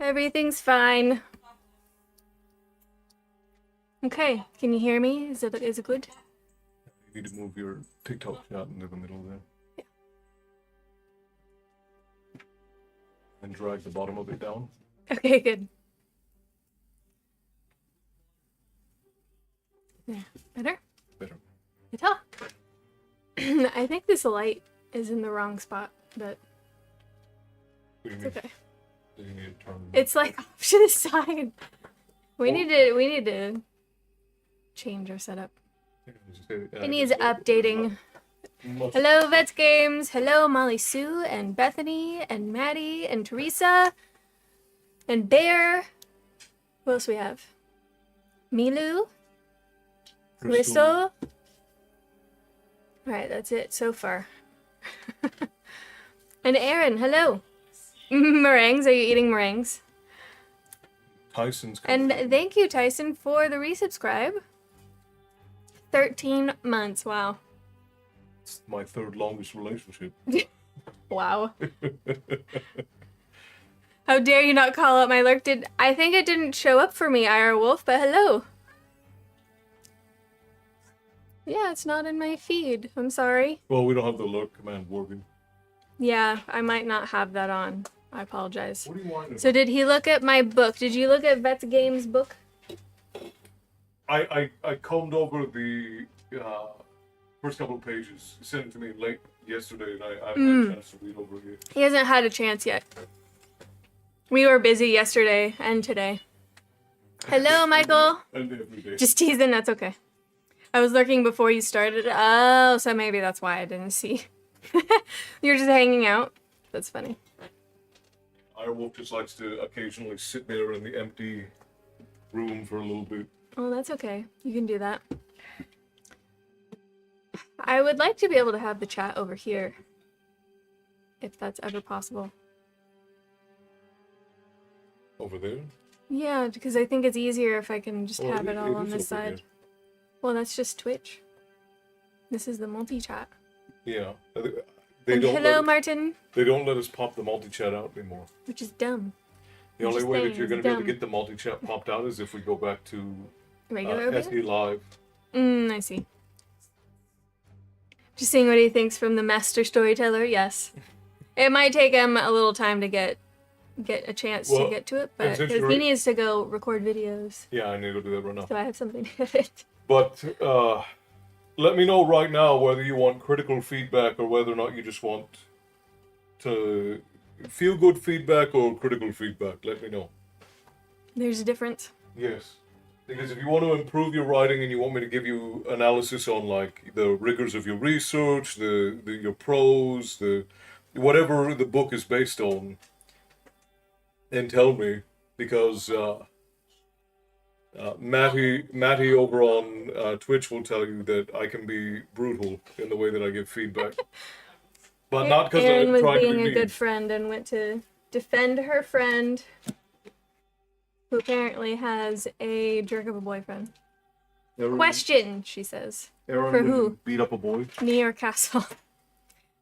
Everything's fine. Okay, can you hear me? Is it good? You need to move your TikTok shot into the middle there. Yeah. And drag the bottom of it down. Okay, good. Yeah, better? Better. Better. I think this light is in the wrong spot, but it's okay. Do you need to turn? It's like off to the side. We need to change our setup. It needs updating. Hello, Vets Games. Hello, Molly Sue and Bethany and Maddie and Teresa and Bear. Who else we have? Milu. Crystal. Alright, that's it so far. And Aaron, hello. Meringues, are you eating meringues? Tyson's And thank you, Tyson, for the resubscribe. 13 months, wow. It's my third longest relationship. Wow. How dare you not call out my lurk? I think it didn't show up for me, IR Wolf, but hello. Yeah, it's not in my feed. I'm sorry. Well, we don't have the lurk command working. Yeah, I might not have that on. I apologize. What do you want? So did he look at my book? Did you look at Vets Games' book? I combed over the first couple of pages. He sent it to me late yesterday, and I haven't had a chance to read over it yet. He hasn't had a chance yet. We were busy yesterday and today. Hello, Michael. And every day. Just teasing, that's okay. I was lurking before you started. Oh, so maybe that's why I didn't see. You're just hanging out. That's funny. Irewolf just likes to occasionally sit there in the empty room for a little bit. Oh, that's okay. You can do that. I would like to be able to have the chat over here. If that's ever possible. Over there? Yeah, because I think it's easier if I can just have it all on is this over side. here. Well, that's just Twitch. This is the multi-chat. Yeah. And hello, Martin. They don't let us pop the multi-chat out anymore. Which is dumb. The only just way saying, that you're going it's to be able to dumb. get the multi-chat popped out is if we go back to Regular OBS? SD Live. I see. Just seeing what he thinks from the master storyteller. Yes. It might take him a little time to get a chance to get to it, but because he needs to go record videos. Yeah, I need to go do that right now. So I have something to edit. But let me know right now whether you want critical feedback or whether or not you just want to feel good feedback or critical feedback. Let me know. There's a difference. Yes. Because if you want to improve your writing and you want me to give you analysis on like the rigors of your research, your prose, whatever the book is based on, then tell me, because Matty over on Twitch will tell you that I can be brutal in the way that I give feedback. But not because Erin I'm was trying to being be a mean. good friend and went to defend her friend, who apparently has a jerk of a boyfriend. Erin, Question, she says. Erin For wouldn't who? beat up a boy. Me or Castle?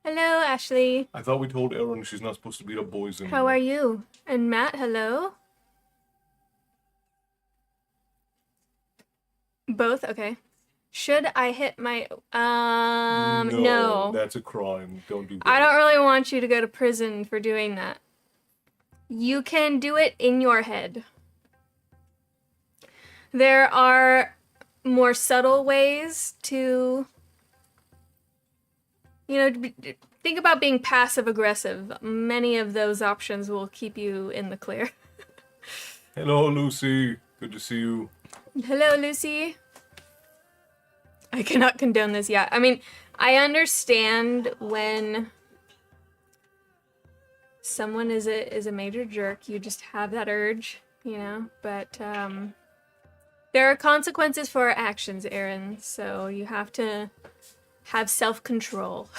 Hello, Ashley. I thought we told Erin she's not supposed to beat up boys anymore. How are you? And Matt, hello? Both? Okay. Should I hit my... no. That's a crime. Don't do that. I don't really want you to go to prison for doing that. You can do it in your head. There are more subtle ways to... think about being passive-aggressive. Many of those options will keep you in the clear. Hello, Lucy. Good to see you. Hello, Lucy. I cannot condone this yet. I mean, I understand when someone is a major jerk. You just have that urge, But there are consequences for our actions, Aaron. So you have to have self-control.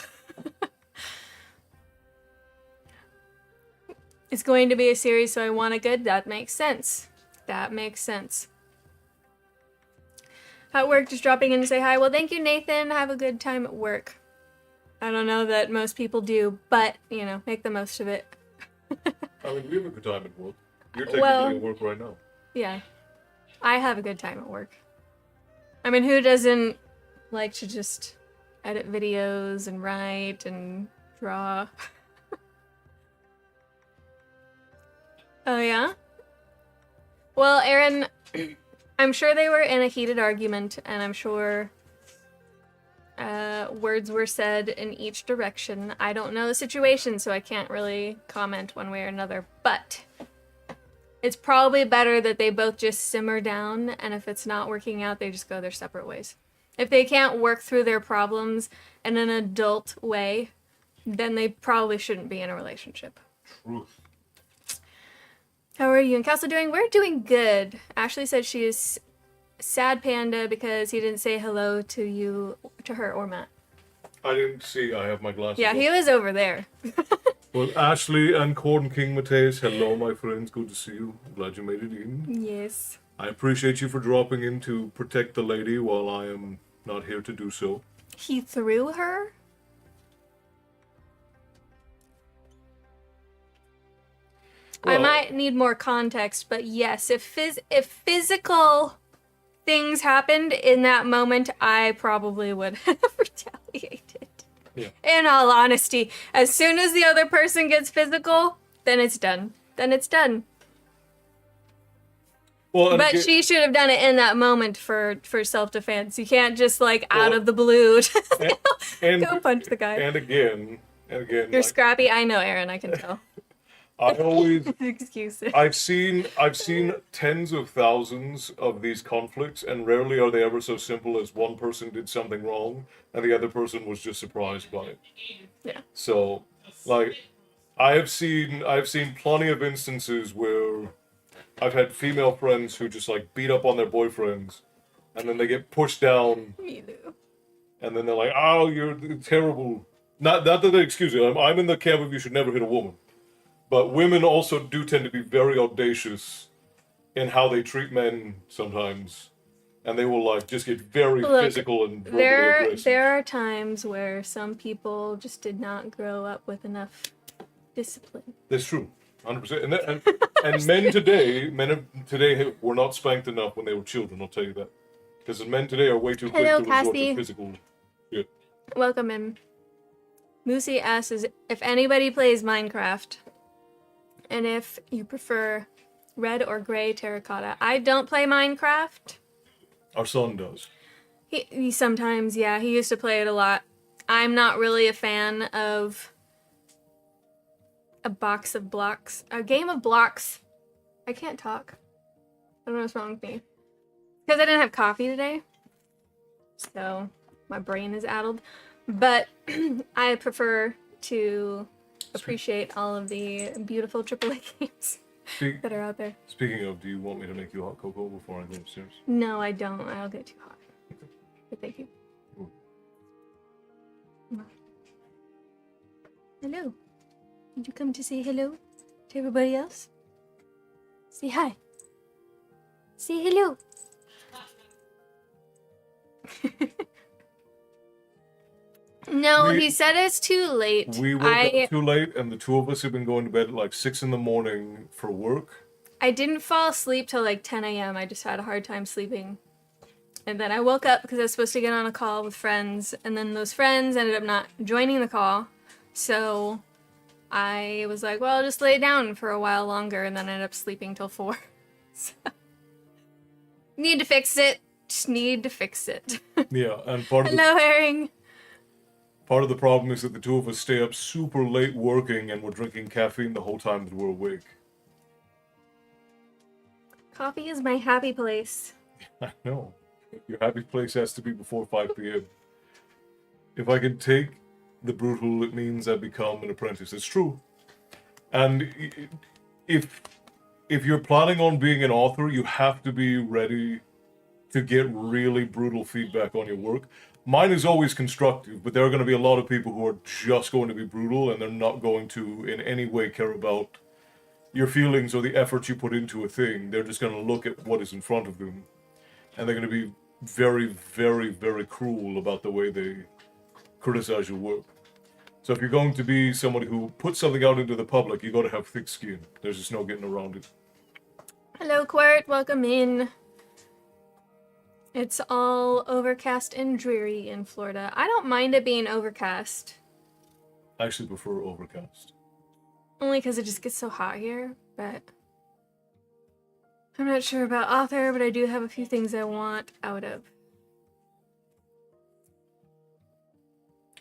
It's going to be a series, so I want it good. That makes sense. That makes sense. At work, just dropping in to say hi. Well, thank you, Nathan. Have a good time at work. I don't know that most people do, but, make the most of it. I mean, we have a good time at work. You're technically at work right now. Yeah. I have a good time at work. I mean, who doesn't like to just edit videos and write and draw? Oh, yeah? Well, Aaron, I'm sure they were in a heated argument, and I'm sure words were said in each direction. I don't know the situation, so I can't really comment one way or another, but it's probably better that they both just simmer down, and if it's not working out, they just go their separate ways. If they can't work through their problems in an adult way, then they probably shouldn't be in a relationship. Truth. How are you and Castle doing? We're doing good. Ashley said she is sad panda because he didn't say hello to you, to her or Matt. I didn't see. I have my glasses. Yeah, he was over there. Well, Ashley and Corn King Mateus, hello, my friends. Good to see you. Glad you made it in. Yes. I appreciate you for dropping in to protect the lady while I am not here to do so. He threw her? Well, I might need more context, but yes, if physical things happened in that moment, I probably would have retaliated. Yeah. In all honesty, as soon as the other person gets physical, then it's done. Then it's done. Well, but she should have done it in that moment for self-defense. You can't just out of the blue go punch the guy. And again. You're scrappy. I know, Aaron. I can tell. I always excuses. I've seen tens of thousands of these conflicts, and rarely are they ever so simple as one person did something wrong and the other person was just surprised by it. Yeah. So, I've seen plenty of instances where I've had female friends who just beat up on their boyfriends, and then they get pushed down. And then they're like, "Oh, you're terrible." Not that they excuse it. I'm in the camp of you should never hit a woman. But women also do tend to be very audacious in how they treat men sometimes. And they will just get very physical and verbally aggressive. There are times where some people just did not grow up with enough discipline. That's true. 100%. And men today were not spanked enough when they were children, I'll tell you that. Because men today are way too quick to resort to physical shit. Welcome in. Moosey asks if anybody plays Minecraft. And if you prefer red or gray terracotta. I don't play Minecraft. Our son does. He sometimes, yeah, he used to play it a lot. I'm not really a fan of a box of blocks. A game of blocks. I can't talk. I don't know what's wrong with me. Because I didn't have coffee today. So my brain is addled. But I prefer to appreciate all of the beautiful AAA games that are out there. Speaking of, do you want me to make you hot cocoa before I go upstairs? No, I don't. I'll get too hot. Okay. But thank you. Cool. Hello. Did you come to say hello to everybody else? Say hi. Say hello. No, he said it's too late. We woke up too late, and the two of us have been going to bed at 6 a.m. for work. I didn't fall asleep till 10 a.m. I just had a hard time sleeping. And then I woke up because I was supposed to get on a call with friends, and then those friends ended up not joining the call. So I was like, well, I'll just lay down for a while longer, and then I ended up sleeping till 4. So, need to fix it. Just need to fix it. Yeah, and Hello, Herring. Part of the problem is that the two of us stay up super late working, and we're drinking caffeine the whole time that we're awake. Coffee is my happy place. I know. Your happy place has to be before 5 p.m. If I can take the brutal, it means I become an apprentice. It's true. And if you're planning on being an author, you have to be ready to get really brutal feedback on your work. Mine is always constructive, but there are going to be a lot of people who are just going to be brutal, and they're not going to in any way care about your feelings or the effort you put into a thing. They're just going to look at what is in front of them, and they're going to be very, very, very cruel about the way they criticize your work. So if you're going to be somebody who puts something out into the public, you got to have thick skin. There's just no getting around it. Hello, Quirt. Welcome in. It's all overcast and dreary in Florida. I don't mind it being overcast. I actually prefer overcast. Only because it just gets so hot here, but I'm not sure about author, but I do have a few things I want out of.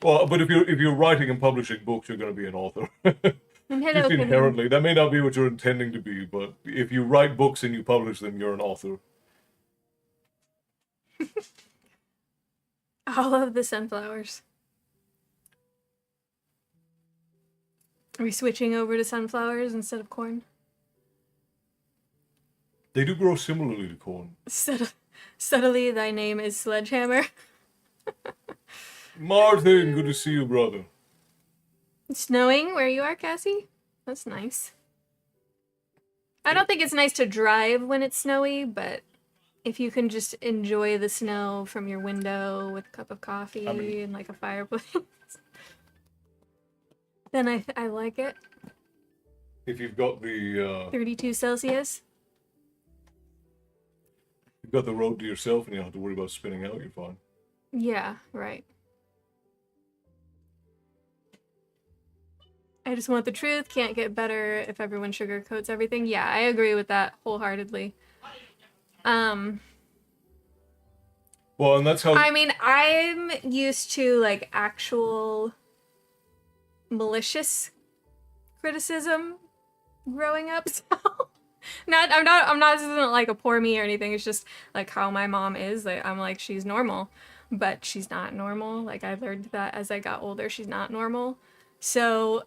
Well, but if you're writing and publishing books, you're going to be an author. Just inherently. That may not be what you're intending to be, but if you write books and you publish them, you're an author. All of the sunflowers. Are we switching over to sunflowers instead of corn? They do grow similarly to corn. Subtly, thy name is Sledgehammer. Martin, good to see you, brother. It's snowing where you are, Cassie? That's nice. I don't think it's nice to drive when it's snowy, but if you can just enjoy the snow from your window with a cup of coffee and like a fireplace, then I like it. If you've got the 32 Celsius. You've got the road to yourself and you don't have to worry about spinning out, you're fine. Yeah, right. I just want the truth. Can't get better if everyone sugarcoats everything. Yeah, I agree with that wholeheartedly. Well, and that's how... I mean, I'm used to, like, actual malicious criticism growing up, so... I'm not, this isn't, like, a poor me or anything. It's just, like, how my mom is. Like, I'm like, she's normal, but she's not normal. Like, I learned that as I got older, she's not normal. So...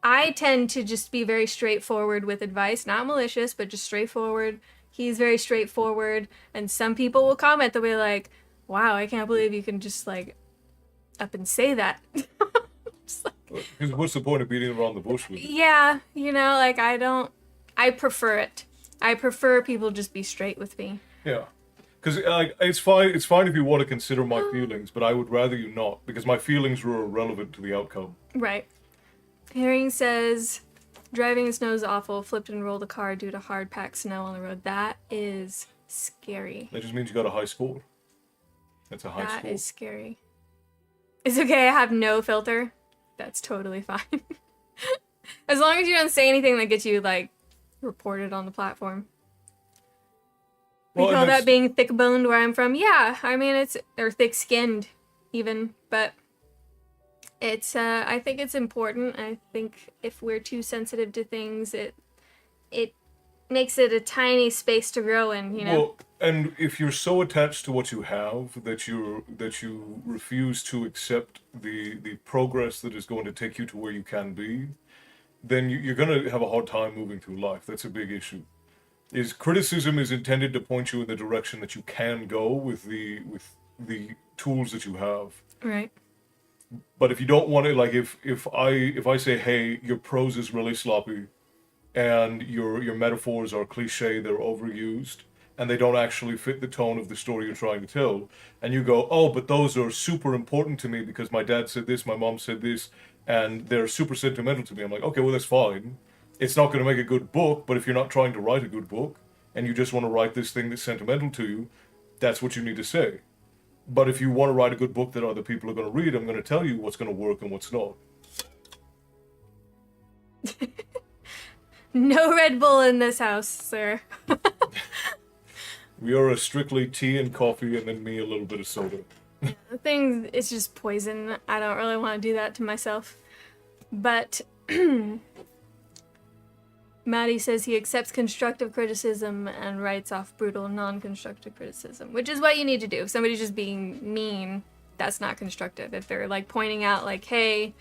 I tend to just be very straightforward with advice, not malicious, but just straightforward. He's very straightforward, and some people will comment, they'll be like, wow, I can't believe you can just, like, up and say that. Because what's the point of beating around the bush with it? Yeah, you know, like, I prefer it. I prefer people just be straight with me. Yeah. Because it's fine if you want to consider my feelings, but I would rather you not, because my feelings were irrelevant to the outcome. Right. Herring says, driving in snow is awful. Flipped and rolled a car due to hard packed snow on the road. That is scary. That just means you got a high score. That's a high score. That is scary. It's okay, I have no filter. That's totally fine. As long as you don't say anything that gets you, like, reported on the platform. We call that being thick-boned where I'm from. Yeah, I mean, or thick-skinned, even, but... It's, I think it's important. I think if we're too sensitive to things, it makes it a tiny space to grow in, you know? Well, and if you're so attached to what you have that you refuse to accept the progress that is going to take you to where you can be, then you're going to have a hard time moving through life. That's a big issue. Criticism is intended to point you in the direction that you can go with the tools that you have. Right. But if you don't want it, like if I say, hey, your prose is really sloppy, and your metaphors are cliche, they're overused, and they don't actually fit the tone of the story you're trying to tell, and you go, oh, but those are super important to me because my dad said this, my mom said this, and they're super sentimental to me. I'm like, okay, well, that's fine. It's not going to make a good book, but if you're not trying to write a good book, and you just want to write this thing that's sentimental to you, that's what you need to say. But if you want to write a good book that other people are going to read, I'm going to tell you what's going to work and what's not. No Red Bull in this house, sir. We are a strictly tea and coffee, and then me a little bit of soda. Yeah, the thing is just poison. I don't really want to do that to myself. But Maddie says he accepts constructive criticism and writes off brutal non-constructive criticism, which is what you need to do. If somebody's just being mean, that's not constructive. If they're like pointing out like, hey,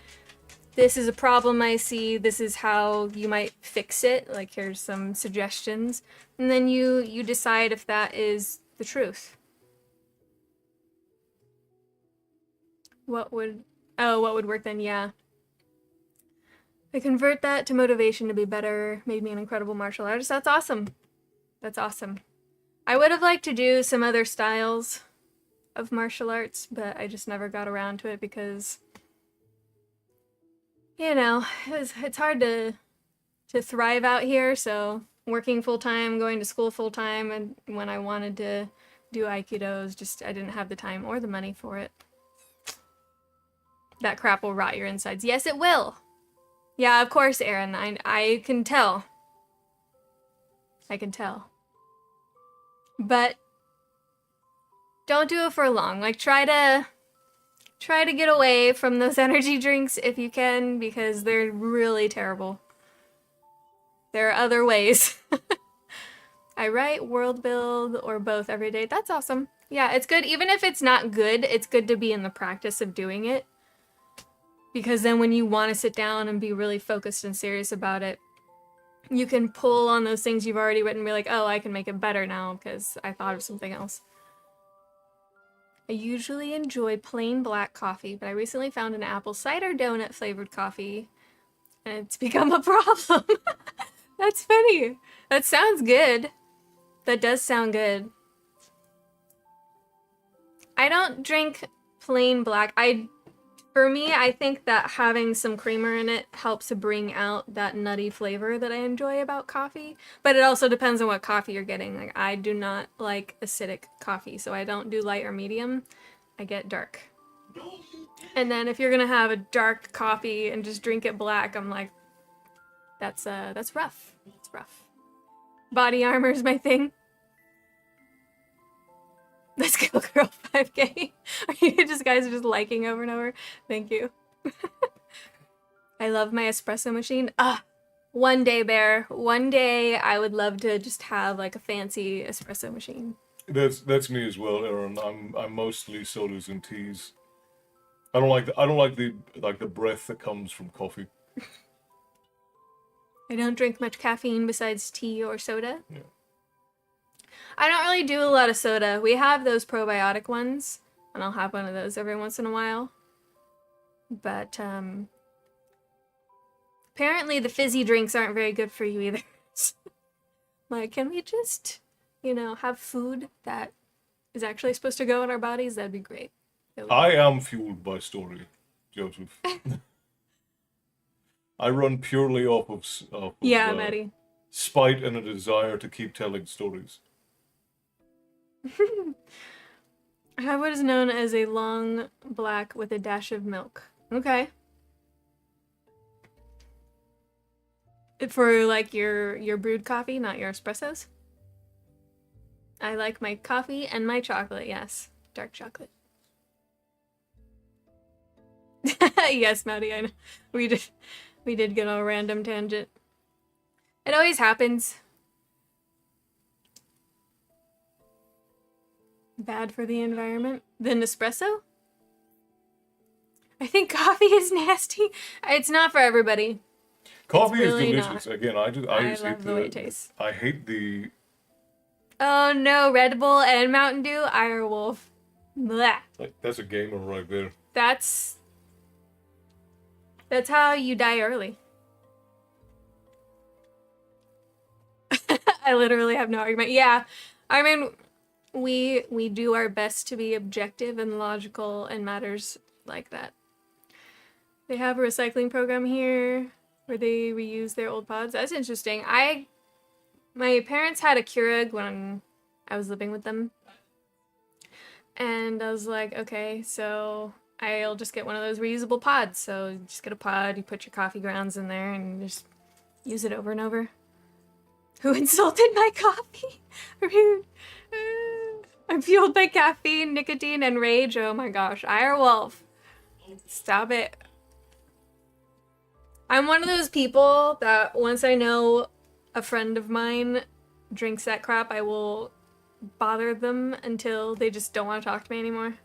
this is a problem I see, this is how you might fix it, like here's some suggestions, and then you decide if that is the truth. What would work then? Yeah. I convert that to motivation to be better, made me an incredible martial artist. That's awesome. That's awesome. I would have liked to do some other styles of martial arts, but I just never got around to it because, you know, it's hard to thrive out here, so working full-time, going to school full-time, and when I wanted to do Aikidos, just I didn't have the time or the money for it. That crap will rot your insides. Yes, it will. Yeah, of course, Aaron. I can tell. I can tell. But don't do it for long. Like, try to get away from those energy drinks if you can, because they're really terrible. There are other ways. I write, world build, or both every day. That's awesome. Yeah, it's good. Even if it's not good, it's good to be in the practice of doing it. Because then when you want to sit down and be really focused and serious about it, you can pull on those things you've already written and be like, oh, I can make it better now because I thought of something else. I usually enjoy plain black coffee, but I recently found an apple cider donut flavored coffee, and it's become a problem. That's funny. That sounds good. That does sound good. I don't drink plain black. For me, I think that having some creamer in it helps to bring out that nutty flavor that I enjoy about coffee. But it also depends on what coffee you're getting. Like, I do not like acidic coffee, so I don't do light or medium. I get dark. And then if you're gonna have a dark coffee and just drink it black, I'm like, that's rough. It's rough. Body armor is my thing. Let's go, girl, 5K. Are you just guys are just liking over and over? Thank you. I love my espresso machine. One day, Bear. One day I would love to just have like a fancy espresso machine. That's me as well, Aaron. I'm mostly sodas and teas. I don't like the breath that comes from coffee. I don't drink much caffeine besides tea or soda. Yeah. I don't really do a lot of soda. We have those probiotic ones, and I'll have one of those every once in a while. But apparently the fizzy drinks aren't very good for you either. Like, can we just, have food that is actually supposed to go in our bodies? That'd be great. I am fueled by story, Joseph. I run purely off of Maddie. spite and a desire to keep telling stories. I have what is known as a long black with a dash of milk. Okay. For like your brewed coffee, not your espressos. I like my coffee and my chocolate, yes. Dark chocolate. Yes, Maddie, I know. We did get on a random tangent. It always happens. Bad for the environment. The Nespresso? I think coffee is nasty. It's not for everybody. Coffee is really delicious. not. Again, I just love hate the way it tastes. I hate the. Oh no, Red Bull and Mountain Dew, Irewolf. Blah. Like, that's a gamer right there. That's how you die early. I literally have no argument. Yeah, I mean, we do our best to be objective and logical in matters like that. They have a recycling program here where they reuse their old pods. That's interesting. My parents had a Keurig when I was living with them. And I was like, okay, so I'll just get one of those reusable pods. So you just get a pod, you put your coffee grounds in there, and you just use it over and over. Who insulted my coffee? Rude. I'm fueled by caffeine, nicotine, and rage. Oh my gosh. Irewolf. Stop it. I'm one of those people that once I know a friend of mine drinks that crap, I will bother them until they just don't want to talk to me anymore.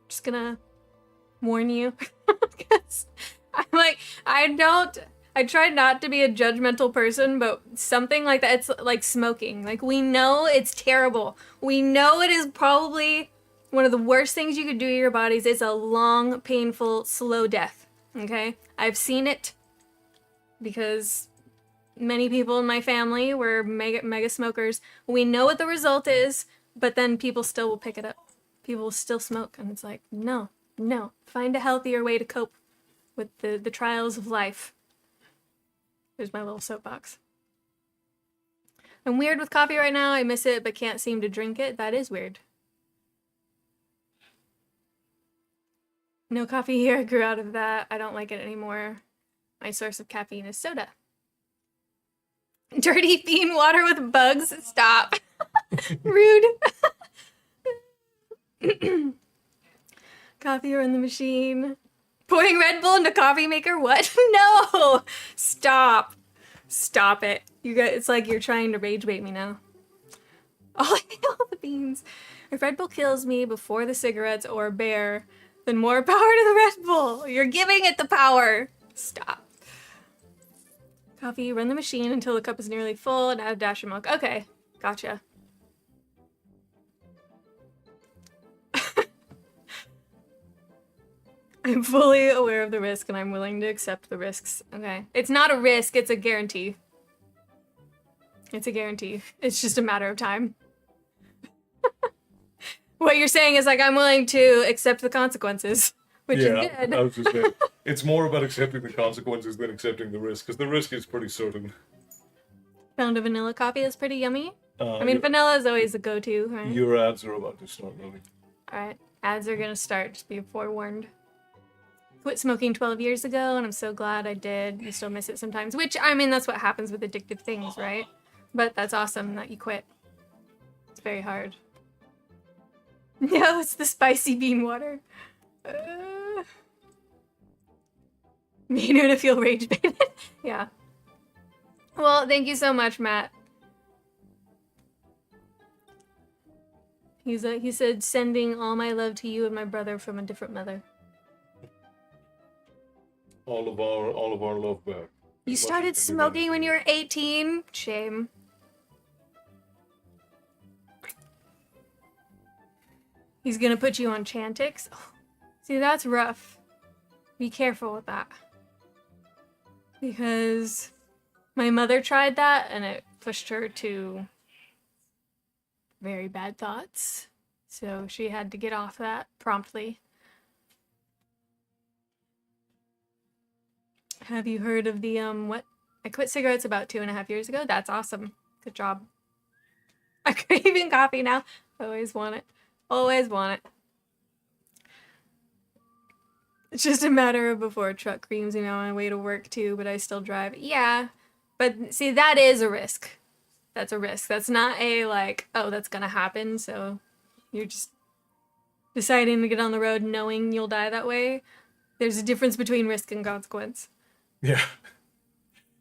Just gonna warn you. Because I'm like, I try not to be a judgmental person, but something like that, it's like smoking. Like, we know it's terrible. We know it is probably one of the worst things you could do to your bodies. It's a long, painful, slow death. Okay? I've seen it because many people in my family were mega smokers. We know what the result is, but then people still will pick it up. People will still smoke, and it's like, no. Find a healthier way to cope with the trials of life. There's my little soapbox. I'm weird with coffee right now. I miss it, but can't seem to drink it. That is weird. No coffee here. I grew out of that. I don't like it anymore. My source of caffeine is soda. Dirty bean water with bugs. Stop. Rude. Coffee in the machine. Pouring Red Bull into coffee maker? What? No! Stop. Stop it. You guys, it's like you're trying to rage bait me now. All the beans. If Red Bull kills me before the cigarettes or a bear, then more power to the Red Bull. You're giving it the power. Stop. Coffee, run the machine until the cup is nearly full and add a dash of milk. Okay, gotcha. I'm fully aware of the risk and I'm willing to accept the risks. Okay. It's not a risk, it's a guarantee. It's a guarantee. It's just a matter of time. What you're saying is like, I'm willing to accept the consequences, which is good. I was just saying, it's more about accepting the consequences than accepting the risk, because the risk is pretty certain. Found a vanilla coffee that's pretty yummy. I mean, vanilla is always the go-to, right? Your ads are about to start running. Alright, ads are gonna start, just be forewarned. Quit smoking 12 years ago, and I'm so glad I did. I still miss it sometimes, which, I mean, that's what happens with addictive things, right? But that's awesome that you quit. It's very hard. No, it's the spicy bean water. Made her to feel rage baited. Yeah. Well, thank you so much, Matt. He said, sending all my love to you and my brother from a different mother. All of our love back. You started smoking when you were 18? Shame. He's gonna put you on Chantix? Oh, see, that's rough. Be careful with that. Because my mother tried that and it pushed her to very bad thoughts. So she had to get off that promptly. Have you heard of the, what? I quit cigarettes about 2.5 years ago. That's awesome. Good job. I'm craving coffee now. I always want it. Always want it. It's just a matter of before a truck creams me on my way to work too, but I still drive. Yeah, but see, that is a risk. That's a risk. That's not a like, oh, that's gonna happen, so you're just deciding to get on the road knowing you'll die that way. There's a difference between risk and consequence. Yeah.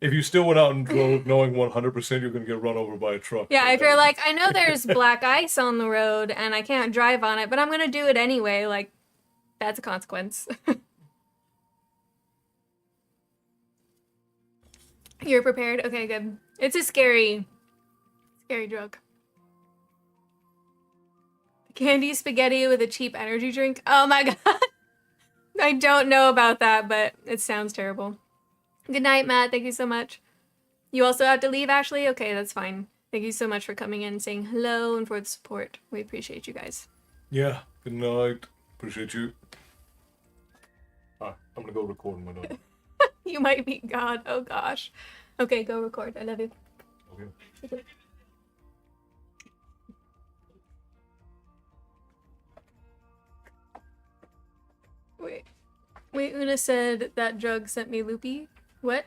If you still went out and drove knowing 100% you're going to get run over by a truck. Yeah, if you're like, I know there's black ice on the road and I can't drive on it, but I'm going to do it anyway, like, that's a consequence. You're prepared? Okay, good. It's a scary drug. Candy spaghetti with a cheap energy drink? Oh my god. I don't know about that, but it sounds terrible. Good night, Matt. Thank you so much. You also have to leave, Ashley? Okay, that's fine. Thank you so much for coming in, saying hello, and for the support. We appreciate you guys. Yeah, good night. Appreciate you. I'm gonna go record my note. You might meet God. Oh gosh. Okay, go record. I love you. Okay. Wait, Oonagh said that drug sent me loopy. What?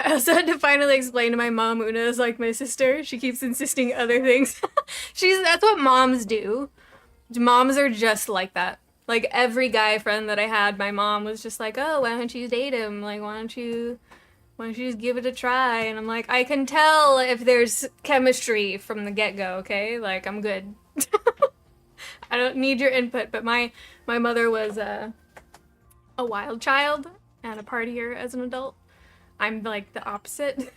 I also had to finally explain to my mom Oonagh is like my sister. She keeps insisting other things. That's what moms do. Moms are just like that. Like every guy friend that I had, my mom was just like, oh, why don't you date him? Like, why don't you just give it a try? And I'm like, I can tell if there's chemistry from the get-go, okay? Like, I'm good. I don't need your input, but my mother was a wild child and a partier as an adult. I'm like the opposite.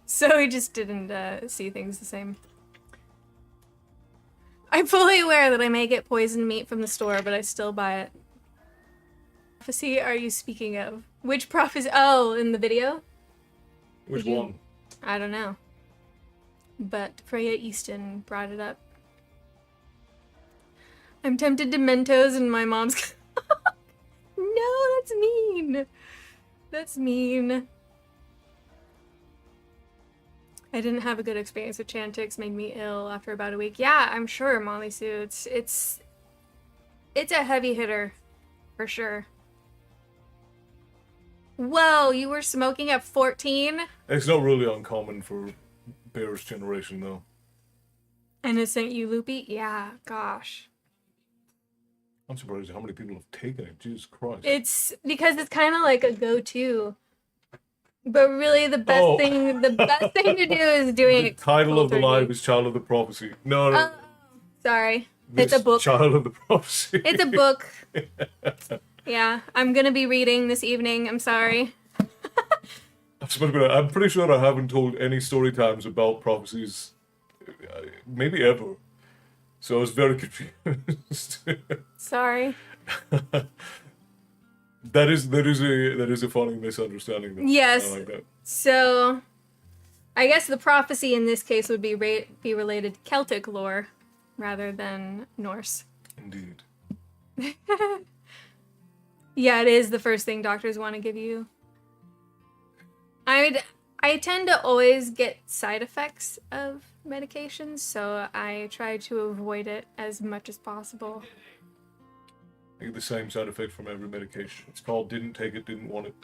So we just didn't see things the same. I'm fully aware that I may get poisoned meat from the store, but I still buy it. Prophecy are you speaking of? Which prophecy? Oh, in the video? Which one? I don't know. But Freya Easton brought it up. I'm tempted to Mentos and my mom's... No, That's mean. That's mean. I didn't have a good experience with Chantix. Made me ill after about a week. Yeah, I'm sure, Molly Sue. It's a heavy hitter, for sure. Whoa, you were smoking at 14? It's not really uncommon for Bear's generation, though. Innocent you, Loopy? Yeah, gosh. I'm surprised how many people have taken it. Jesus Christ. It's because it's kind of like a go-to. But really, the best thing to do is doing it. The title of the live is Child of the Prophecy. No. Sorry. It's a book. Child of the Prophecy. It's a book. Yeah, I'm gonna be reading this evening. I'm sorry. I'm pretty sure I haven't told any story times about prophecies, maybe ever. So I was very confused. Sorry. That is a funny misunderstanding. Though. Yes. I like that. So, I guess the prophecy in this case would be related to Celtic lore rather than Norse. Indeed. Yeah, it is the first thing doctors want to give you. I tend to always get side effects of medications, so I try to avoid it as much as possible. I get the same side effect from every medication. It's called didn't take it, didn't want it.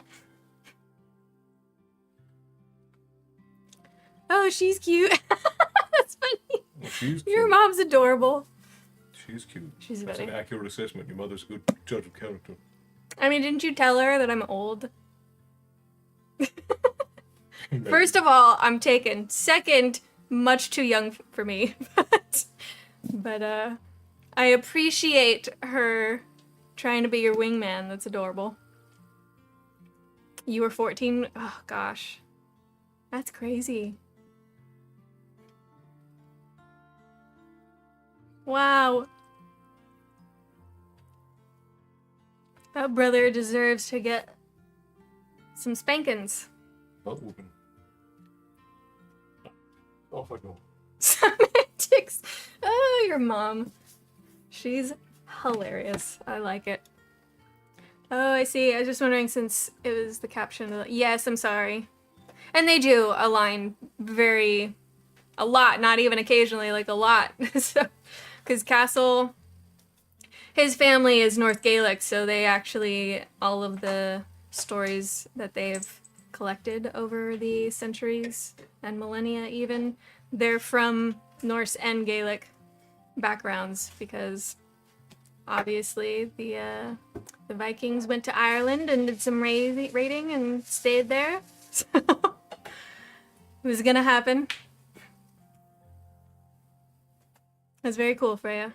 Oh, she's cute. That's funny. Well, she's Your cute. mom's adorable. She's cute. She's That's funny. an accurate assessment. Your mother's a good judge of character. I mean, didn't you tell her that I'm old? First of all, I'm taken. Second, much too young for me. but I appreciate her trying to be your wingman. That's adorable. You were 14? Oh, gosh. That's crazy. Wow. That brother deserves to get some spankings. Not whooping. Off I go. Semantics. Oh, your mom. She's hilarious. I like it. Oh, I see. I was just wondering since it was the caption. Yes, I'm sorry. And they do align a lot, not even occasionally, like a lot. So, because Castle, his family is North Gaelic, so they actually, all of the stories that they've collected over the centuries and millennia even, they're from Norse and Gaelic backgrounds because obviously the Vikings went to Ireland and did some raiding and stayed there. So it was gonna happen. That's very cool, Freya.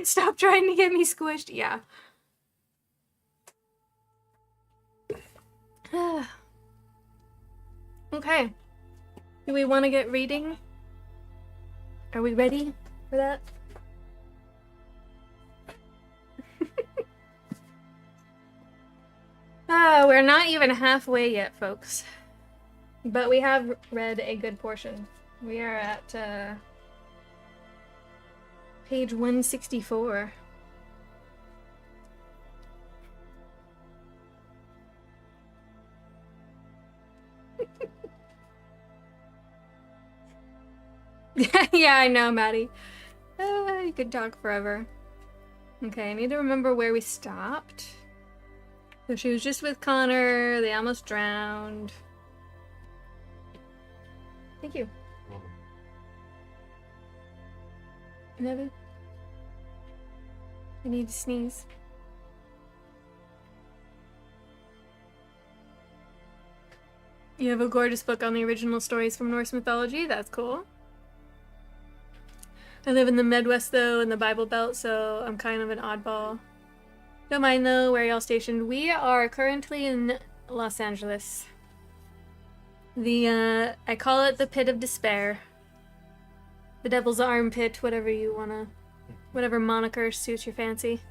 Stop trying to get me squished. Yeah. Okay. Do we want to get reading? Are we ready for that? We're not even halfway yet, folks. But we have read a good portion. We are at page 164. Yeah, I know, Maddie. You could talk forever. Okay, I need to remember where we stopped. So she was just with Connor. They almost drowned. Thank you. Never. I need to sneeze. You have a gorgeous book on the original stories from Norse mythology. That's cool. I live in the Midwest, though, in the Bible Belt, so I'm kind of an oddball. Don't mind, though, where y'all stationed. We are currently in Los Angeles. I call it the Pit of Despair. The Devil's Armpit, whatever you wanna... Whatever moniker suits your fancy.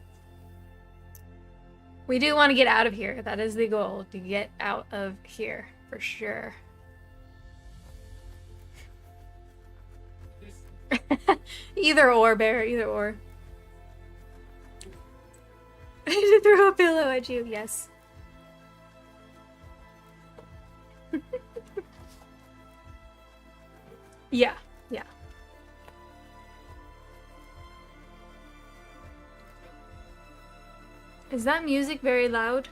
We do want to get out of here. That is the goal, to get out of here, for sure. Either or, Bear, either or. I did throw a pillow at you, yes. Yeah, yeah. Is that music very loud?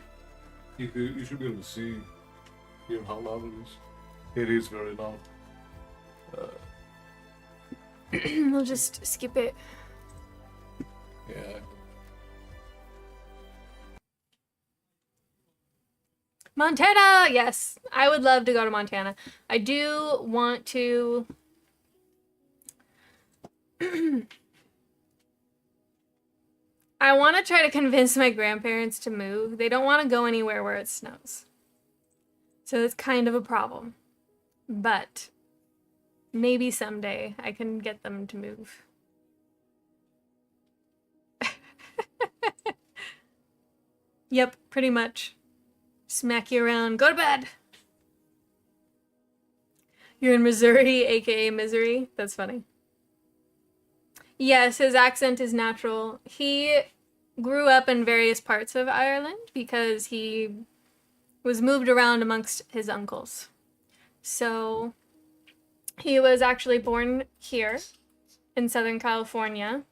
You should be able to hear how loud it is. It is very loud. We'll just skip it. Yeah. Montana! Yes, I would love to go to Montana. I do want to... I want to try to convince my grandparents to move. They don't want to go anywhere where it snows. So it's kind of a problem. But maybe someday I can get them to move. Yep, pretty much. Smack you around. Go to bed! You're in Missouri, aka Misery. That's funny. Yes, his accent is natural. He grew up in various parts of Ireland because he was moved around amongst his uncles. So he was actually born here in Southern California,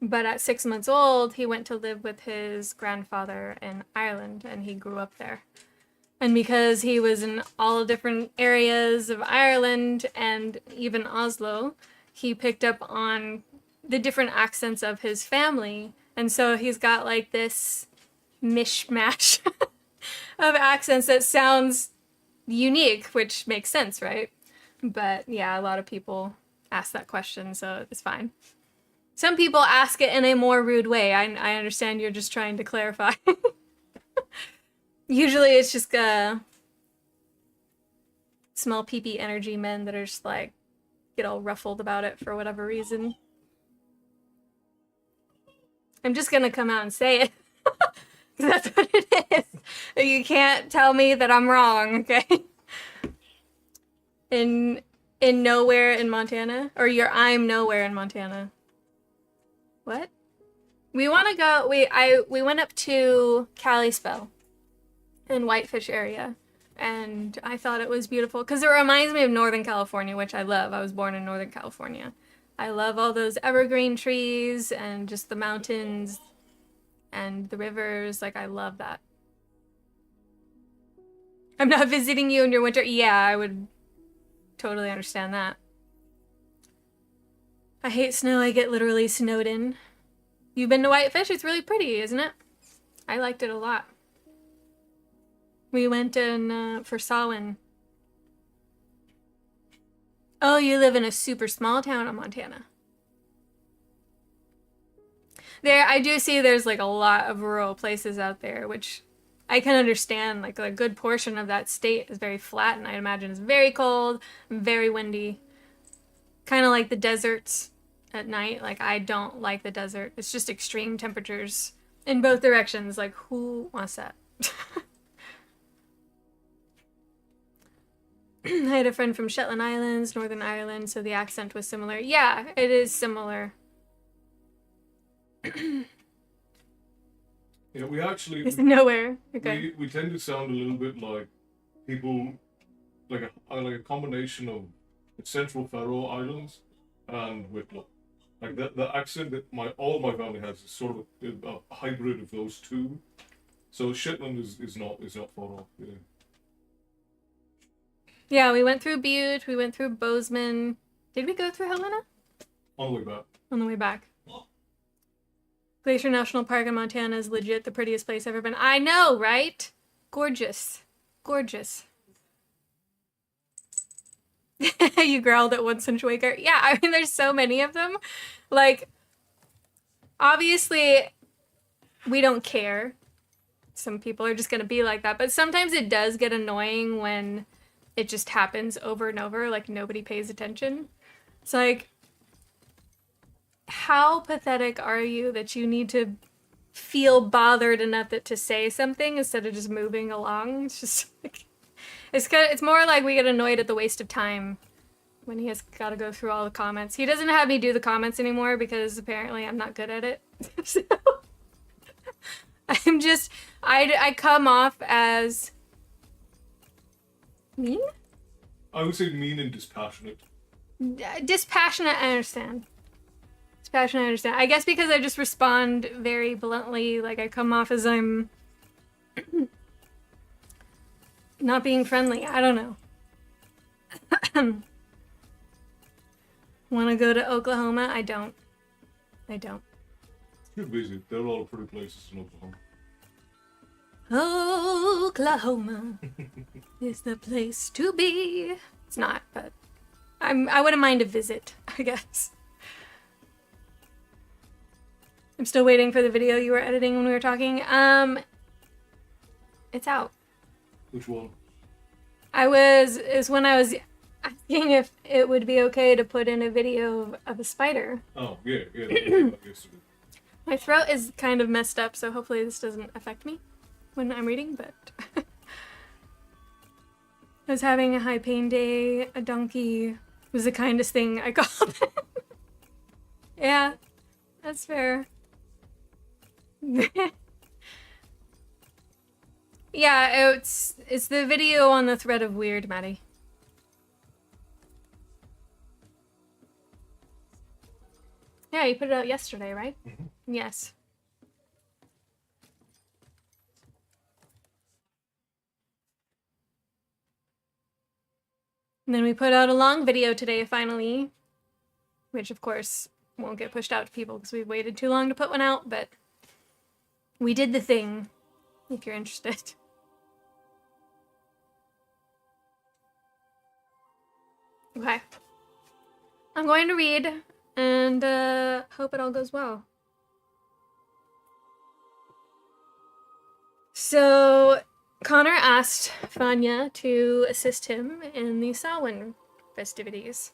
but at 6 months old, he went to live with his grandfather in Ireland, and he grew up there. And because he was in all different areas of Ireland and even Oslo, he picked up on the different accents of his family. And so he's got like this mishmash of accents that sounds unique, which makes sense, right? But yeah, a lot of people ask that question, so it's fine. Some people ask it in a more rude way. I understand you're just trying to clarify. Usually it's just small peepee energy men that are just like, get all ruffled about it for whatever reason. I'm just gonna come out and say it. That's what it is. You can't tell me that I'm wrong, okay? In nowhere in Montana? Or I'm nowhere in Montana. What? We wanna go, we went up to Kalispell in Whitefish area, and I thought it was beautiful because it reminds me of Northern California, which I love. I was born in Northern California. I love all those evergreen trees and just the mountains and the rivers. Like, I love that. I'm not visiting you in your winter. Yeah, I would totally understand that. I hate snow. I get literally snowed in. You've been to Whitefish? It's really pretty, isn't it? I liked it a lot. We went in for Samhain. Oh, you live in a super small town in Montana. I do see there's like a lot of rural places out there, which I can understand. Like a good portion of that state is very flat, and I imagine it's very cold, very windy. Kind of like the deserts at night. Like, I don't like the desert. It's just extreme temperatures in both directions. Like, who wants that? I had a friend from Shetland Islands, Northern Ireland, so the accent was similar. Yeah, it is similar. Yeah, we actually... It's nowhere. Okay. We tend to sound a little bit like people, like a combination of the Central Faroe Islands and Whitlow. Like the accent that all my family has is sort of a hybrid of those two. So Shetland is not far off. Yeah. Yeah, we went through Butte, we went through Bozeman. Did we go through Helena? On the way back. On the way back. Glacier National Park in Montana is legit the prettiest place I've ever been. I know, right? Gorgeous. Gorgeous. You growled at one Cinchwaker. Yeah, I mean, there's so many of them. Like, obviously, we don't care. Some people are just going to be like that. But sometimes it does get annoying when it just happens over and over, like nobody pays attention. It's like, how pathetic are you that you need to feel bothered enough to say something instead of just moving along? It's just like, it's more like we get annoyed at the waste of time when he has got to go through all the comments. He doesn't have me do the comments anymore because apparently I'm not good at it. So, I'm just, I come off as mean? I would say mean and dispassionate. Dispassionate, I understand. Dispassionate, I understand. I guess because I just respond very bluntly, like I come off as I'm not being friendly. I don't know. Want to go to Oklahoma? I don't. I don't. You're busy. There are a lot of pretty places in Oklahoma. Oklahoma is the place to be. It's not, but I wouldn't mind a visit, I guess. I'm still waiting for the video you were editing when we were talking. It's out. Which one? Is when I was asking if it would be okay to put in a video of a spider. Oh, yeah, that came out yesterday. My throat is kind of messed up, so hopefully this doesn't affect me when I'm reading, but I was having a high pain day. A donkey was the kindest thing I called it. Yeah, that's fair. Yeah, it's the video on the thread of weird, Maddie. Yeah, you put it out yesterday, right? Mm-hmm. Yes. And then we put out a long video today, finally, which of course won't get pushed out to people because we waited too long to put one out, but we did the thing, if you're interested. Okay. I'm going to read and hope it all goes well. So, Connor asked Fanya to assist him in the Samhain festivities.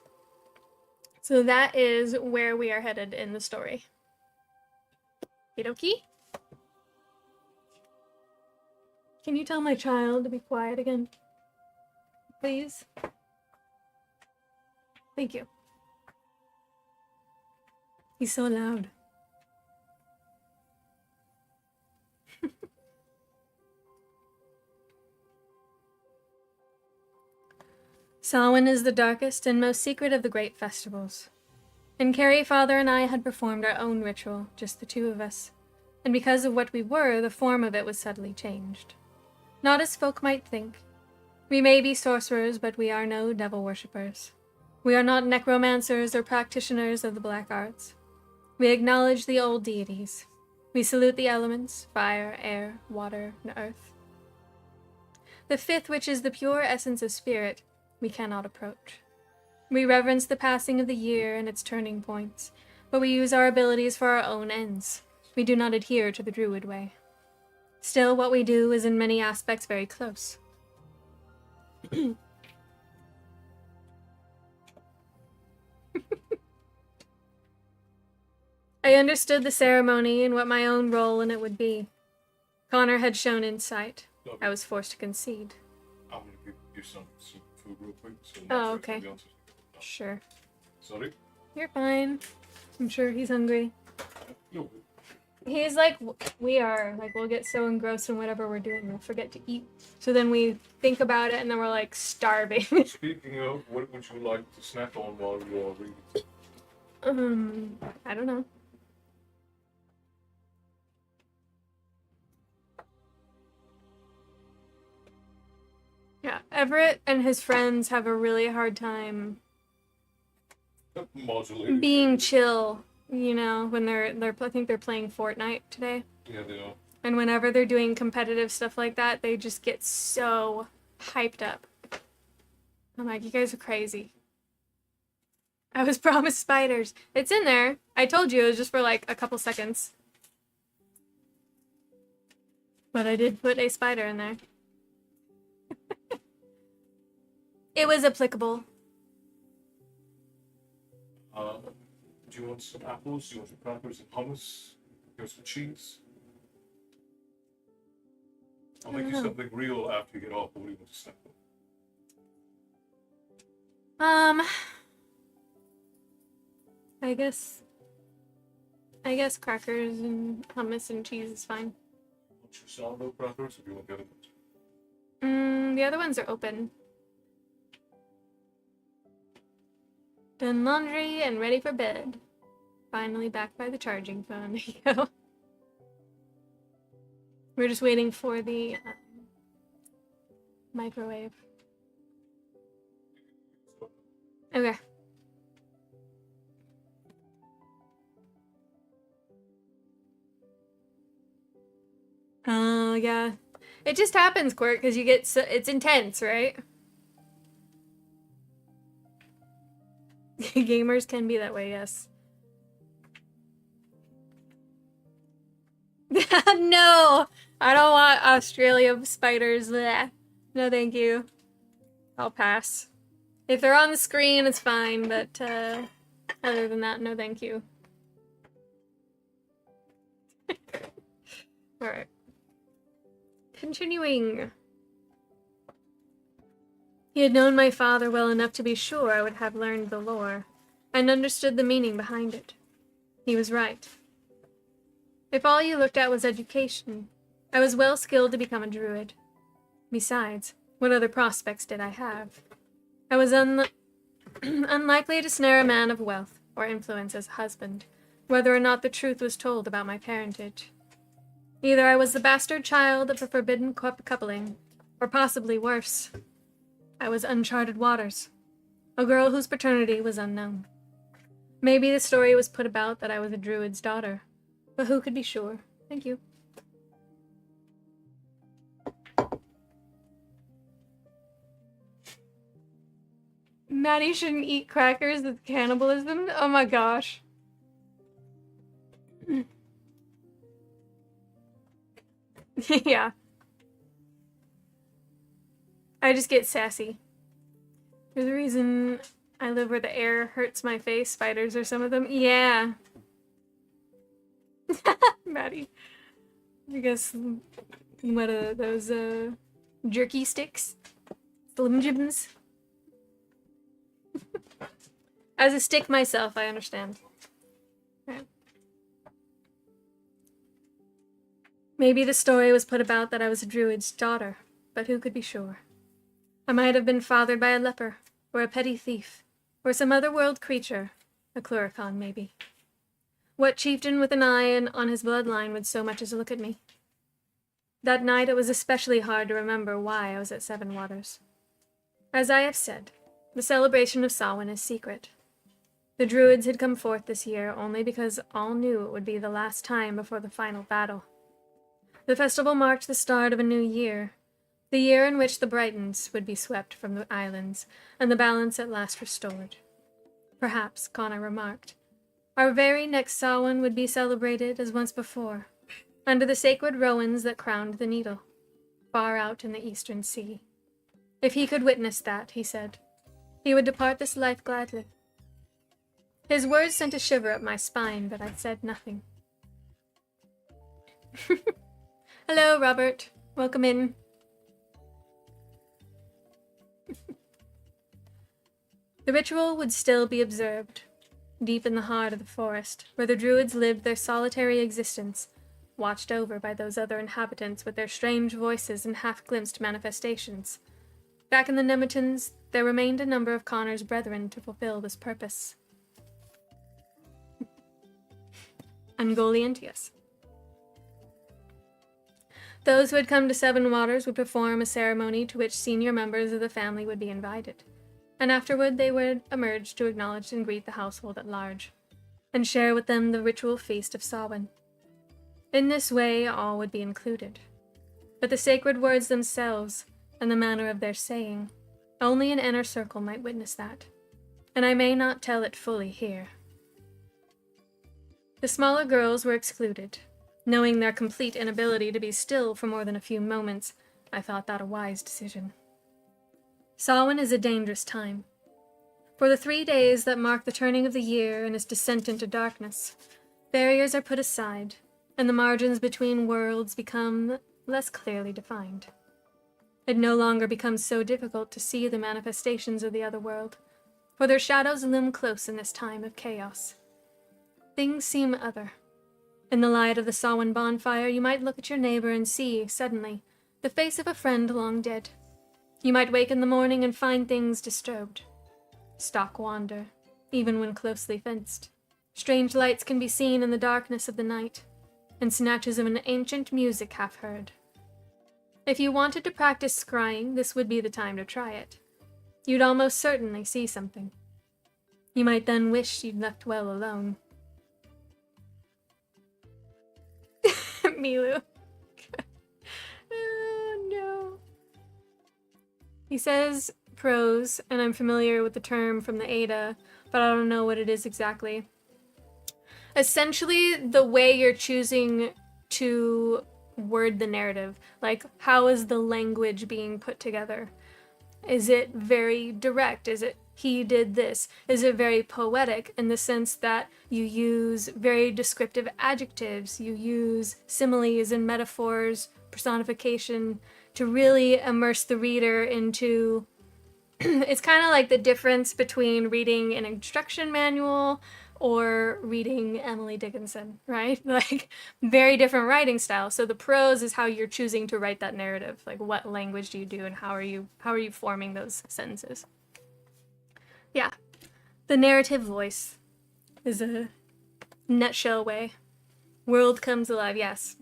So that is where we are headed in the story. Okie? Can you tell my child to be quiet again? Please? Thank you. He's so loud. Samhain is the darkest and most secret of the great festivals. And Carrie, Father, and I had performed our own ritual, just the two of us. And because of what we were, the form of it was subtly changed. Not as folk might think. We may be sorcerers, but we are no devil worshippers. We are not necromancers or practitioners of the black arts. We acknowledge the old deities. We salute the elements, fire, air, water, and earth. The fifth, which is the pure essence of spirit, we cannot approach. We reverence the passing of the year and its turning points, but we use our abilities for our own ends. We do not adhere to the Druid way. Still, what we do is in many aspects very close. I understood the ceremony and what my own role in it would be. Connor had shown insight. I was forced to concede. I'm gonna give you some food real quick. So oh, okay. Sure. Sorry? You're fine. I'm sure he's hungry. No. He's like we are. Like, we'll get so engrossed in whatever we're doing, we'll forget to eat. So then we think about it, and then we're, like, starving. Speaking of, what would you like to snack on while you are reading? reading? I don't know. Yeah, Everett and his friends have a really hard time being chill, you know, when they're I think they're playing Fortnite today. Yeah, they are. And whenever they're doing competitive stuff like that, they just get so hyped up. I'm like, you guys are crazy. I was promised spiders. It's in there. I told you it was just for like a couple seconds. But I did put a spider in there. It was applicable. Do you want some apples? Do you want some crackers and hummus? You want some cheese? I'll make you something real after you get off. What do you want to snack on? I guess crackers and hummus and cheese is fine. Two sound operators, if you want to get it. The other ones are open. Done laundry and ready for bed. Finally back by the charging phone. There you go. We're just waiting for the microwave. Okay. Oh, yeah. It just happens, Quirk, because you get so... It's intense, right? Gamers can be that way, yes. No! I don't want Australia spiders. Blech. No, thank you. I'll pass. If they're on the screen, it's fine, but other than that, no thank you. Alright. Continuing. He had known my father well enough to be sure I would have learned the lore, and understood the meaning behind it. He was right. If all you looked at was education, I was well skilled to become a druid. Besides, what other prospects did I have? I was unlikely to snare a man of wealth or influence as a husband, whether or not the truth was told about my parentage. Either I was the bastard child of a forbidden coupling, or possibly worse, I was uncharted waters, a girl whose paternity was unknown. Maybe the story was put about that I was a druid's daughter, but who could be sure? Thank you. Maddie shouldn't eat crackers with cannibalism? Oh my gosh. Yeah. I just get sassy. There's a reason I live where the air hurts my face. Spiders are some of them. Yeah. Maddie. I guess what are those jerky sticks? Slim Jims? As a stick myself, I understand. Okay. Maybe the story was put about that I was a druid's daughter, but who could be sure? I might have been fathered by a leper, or a petty thief, or some other world creature, a Cluricon maybe. What chieftain with an eye on his bloodline would so much as look at me? That night it was especially hard to remember why I was at Seven Waters. As I have said, the celebration of Samhain is secret. The druids had come forth this year only because all knew it would be the last time before the final battle. The festival marked the start of a new year, the year in which the Brightons would be swept from the islands, and the balance at last restored. Perhaps, Connor remarked, our very next Samhain would be celebrated as once before, under the sacred rowans that crowned the Needle, far out in the eastern sea. If he could witness that, he said, he would depart this life gladly. His words sent a shiver up my spine, but I said nothing. Hello, Robert. Welcome in. The ritual would still be observed, deep in the heart of the forest, where the druids lived their solitary existence, watched over by those other inhabitants with their strange voices and half-glimpsed manifestations. Back in the Nemetons, there remained a number of Connor's brethren to fulfill this purpose. Ungoliant, yes. Those who had come to Seven Waters would perform a ceremony to which senior members of the family would be invited, and afterward they would emerge to acknowledge and greet the household at large, and share with them the ritual feast of Samhain. In this way all would be included, but the sacred words themselves, and the manner of their saying, only an inner circle might witness that, and I may not tell it fully here. The smaller girls were excluded. Knowing their complete inability to be still for more than a few moments, I thought that a wise decision. Samhain is a dangerous time. For the 3 days that mark the turning of the year and its descent into darkness, barriers are put aside, and the margins between worlds become less clearly defined. It no longer becomes so difficult to see the manifestations of the other world, for their shadows loom close in this time of chaos. Things seem other, In the light of the Samhain bonfire, you might look at your neighbor and see, suddenly, the face of a friend long dead. You might wake in the morning and find things disturbed. Stock wander, even when closely fenced. Strange lights can be seen in the darkness of the night, and snatches of an ancient music half heard. If you wanted to practice scrying, this would be the time to try it. You'd almost certainly see something. You might then wish you'd left well alone. Milu. Oh, no. He says prose, and I'm familiar with the term from the Ada, but I don't know what it is exactly. Essentially, the way you're choosing to word the narrative. Like, how is the language being put together? Is it very direct? Is it, he did this? Is it very poetic in the sense that you use very descriptive adjectives, you use similes and metaphors, personification, to really immerse the reader into... It's kind of like the difference between reading an instruction manual or reading Emily Dickinson, right? Like, very different writing style. So the prose is how you're choosing to write that narrative. Like, what language do you do and how are you forming those sentences? Yeah. The narrative voice is a nutshell way. World comes alive, yes.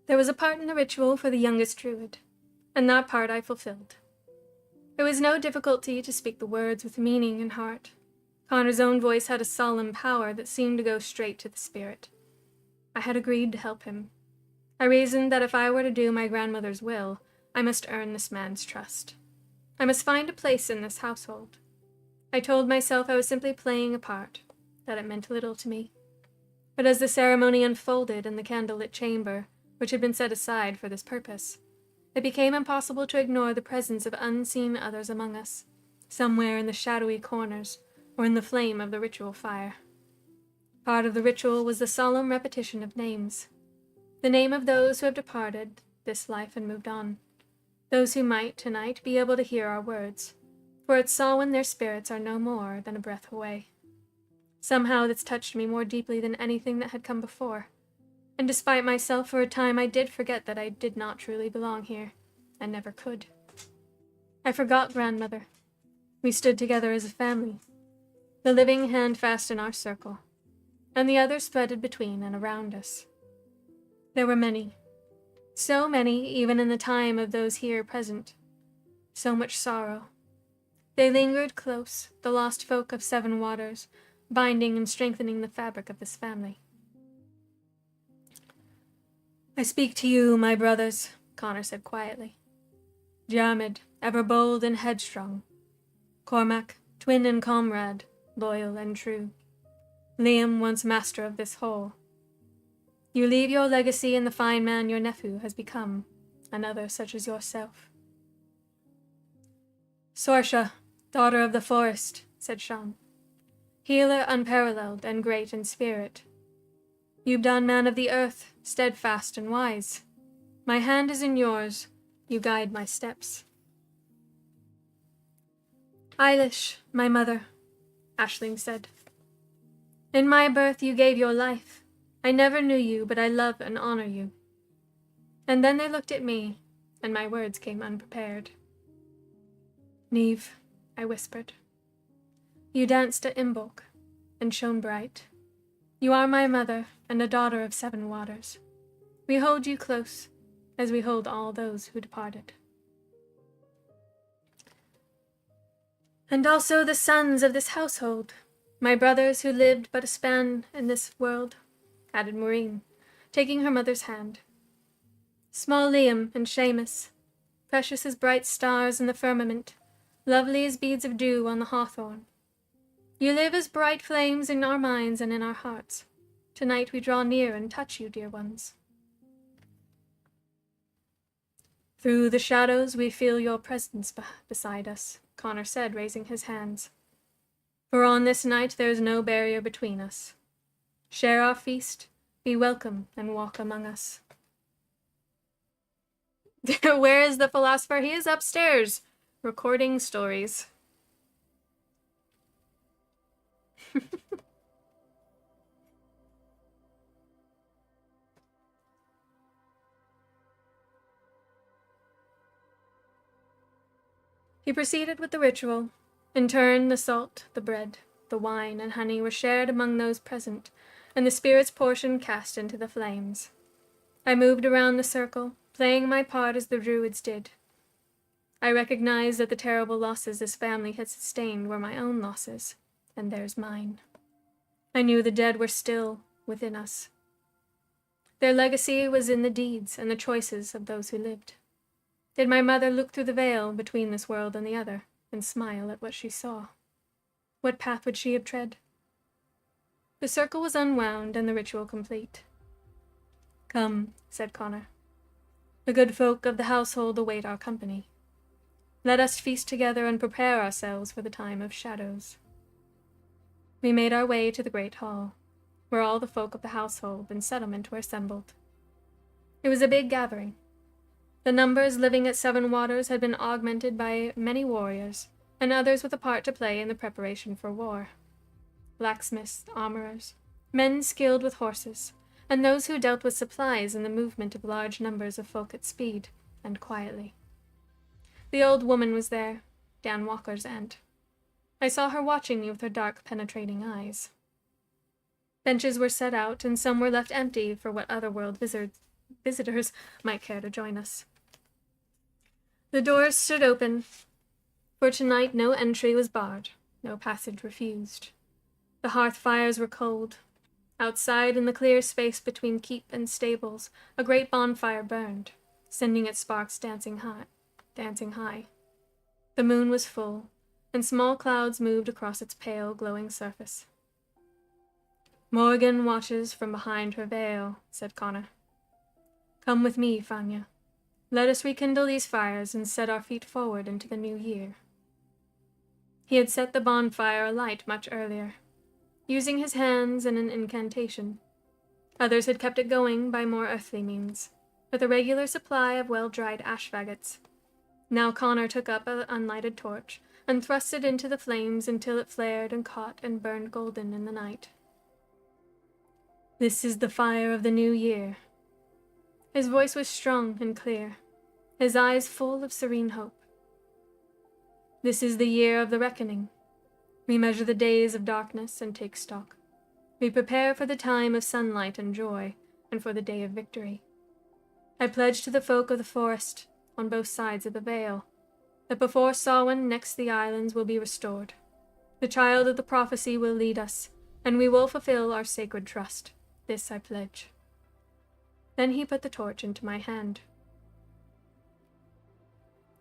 There was a part in the ritual for the youngest druid, and that part I fulfilled. It was no difficulty to speak the words with meaning and heart. Connor's own voice had a solemn power that seemed to go straight to the spirit. I had agreed to help him. I reasoned that if I were to do my grandmother's will, I must earn this man's trust. I must find a place in this household. I told myself I was simply playing a part, that it meant little to me. But as the ceremony unfolded in the candlelit chamber, which had been set aside for this purpose, it became impossible to ignore the presence of unseen others among us, somewhere in the shadowy corners or in the flame of the ritual fire. Part of the ritual was the solemn repetition of names, the name of those who have departed this life and moved on, those who might tonight be able to hear our words, for it saw when their spirits are no more than a breath away. Somehow this touched me more deeply than anything that had come before. And despite myself, for a time I did forget that I did not truly belong here, and never could. I forgot grandmother. We stood together as a family, the living hand fast in our circle, and the others threaded between and around us. There were many, so many even in the time of those here present, so much sorrow. They lingered close, the lost folk of Seven Waters, binding and strengthening the fabric of this family. I speak to you, my brothers, Connor said quietly. Diarmid, ever bold and headstrong. Cormac, twin and comrade, loyal and true. Liam, once master of this hall. You leave your legacy in the fine man your nephew has become, another such as yourself. Sorsha, daughter of the forest, said Sean. Healer unparalleled and great in spirit. Yubdan, man of the earth, steadfast and wise. My hand is in yours, you guide my steps. Eilish, my mother, Aisling said. In my birth you gave your life. I never knew you, but I love and honor you. And then they looked at me, and my words came unprepared. Neve, I whispered. You danced at Imbolc, and shone bright. You are my mother, and a daughter of Seven Waters. We hold you close, as we hold all those who departed. And also the sons of this household, my brothers who lived but a span in this world, added Maureen, taking her mother's hand. Small Liam and Seamus, precious as bright stars in the firmament, lovely as beads of dew on the hawthorn. You live as bright flames in our minds and in our hearts. Tonight we draw near and touch you, dear ones. Through the shadows we feel your presence beside us, Connor said, raising his hands. For on this night there is no barrier between us. Share our feast, be welcome, and walk among us. Where is the philosopher? He is upstairs, Recording stories. He proceeded with the ritual. In turn, the salt, the bread, the wine, and honey were shared among those present, and the spirit's portion cast into the flames. I moved around the circle, playing my part as the druids did. I recognized that the terrible losses this family had sustained were my own losses, and theirs mine. I knew the dead were still within us. Their legacy was in the deeds and the choices of those who lived. Did my mother look through the veil between this world and the other, and smile at what she saw? What path would she have tread? The circle was unwound and the ritual complete. "Come," said Connor. "The good folk of the household await our company. Let us feast together and prepare ourselves for the time of shadows." We made our way to the great hall, where all the folk of the household and settlement were assembled. It was a big gathering. The numbers living at Seven Waters had been augmented by many warriors, and others with a part to play in the preparation for war. Blacksmiths, armorers, men skilled with horses, and those who dealt with supplies and the movement of large numbers of folk at speed and quietly. The old woman was there, Dan Walker's aunt. I saw her watching me with her dark, penetrating eyes. Benches were set out, and some were left empty for what otherworld visitors might care to join us. The doors stood open. For tonight no entry was barred, no passage refused. The hearth fires were cold. Outside, in the clear space between keep and stables, a great bonfire burned, sending its sparks dancing high. The moon was full, and small clouds moved across its pale, glowing surface. "Morgan watches from behind her veil," said Connor. "Come with me, Fanya. Let us rekindle these fires and set our feet forward into the new year." He had set the bonfire alight much earlier, using his hands and an incantation. Others had kept it going by more earthly means, with a regular supply of well-dried ash faggots. Now Connor took up an unlighted torch and thrust it into the flames until it flared and caught and burned golden in the night. "This is the fire of the new year." His voice was strong and clear, his eyes full of serene hope. "This is the year of the reckoning. We measure the days of darkness and take stock. We prepare for the time of sunlight and joy, and for the day of victory. I pledge to the folk of the forest, on both sides of the vale, that before Samhain next the islands will be restored. The child of the prophecy will lead us, and we will fulfill our sacred trust. This I pledge." Then he put the torch into my hand.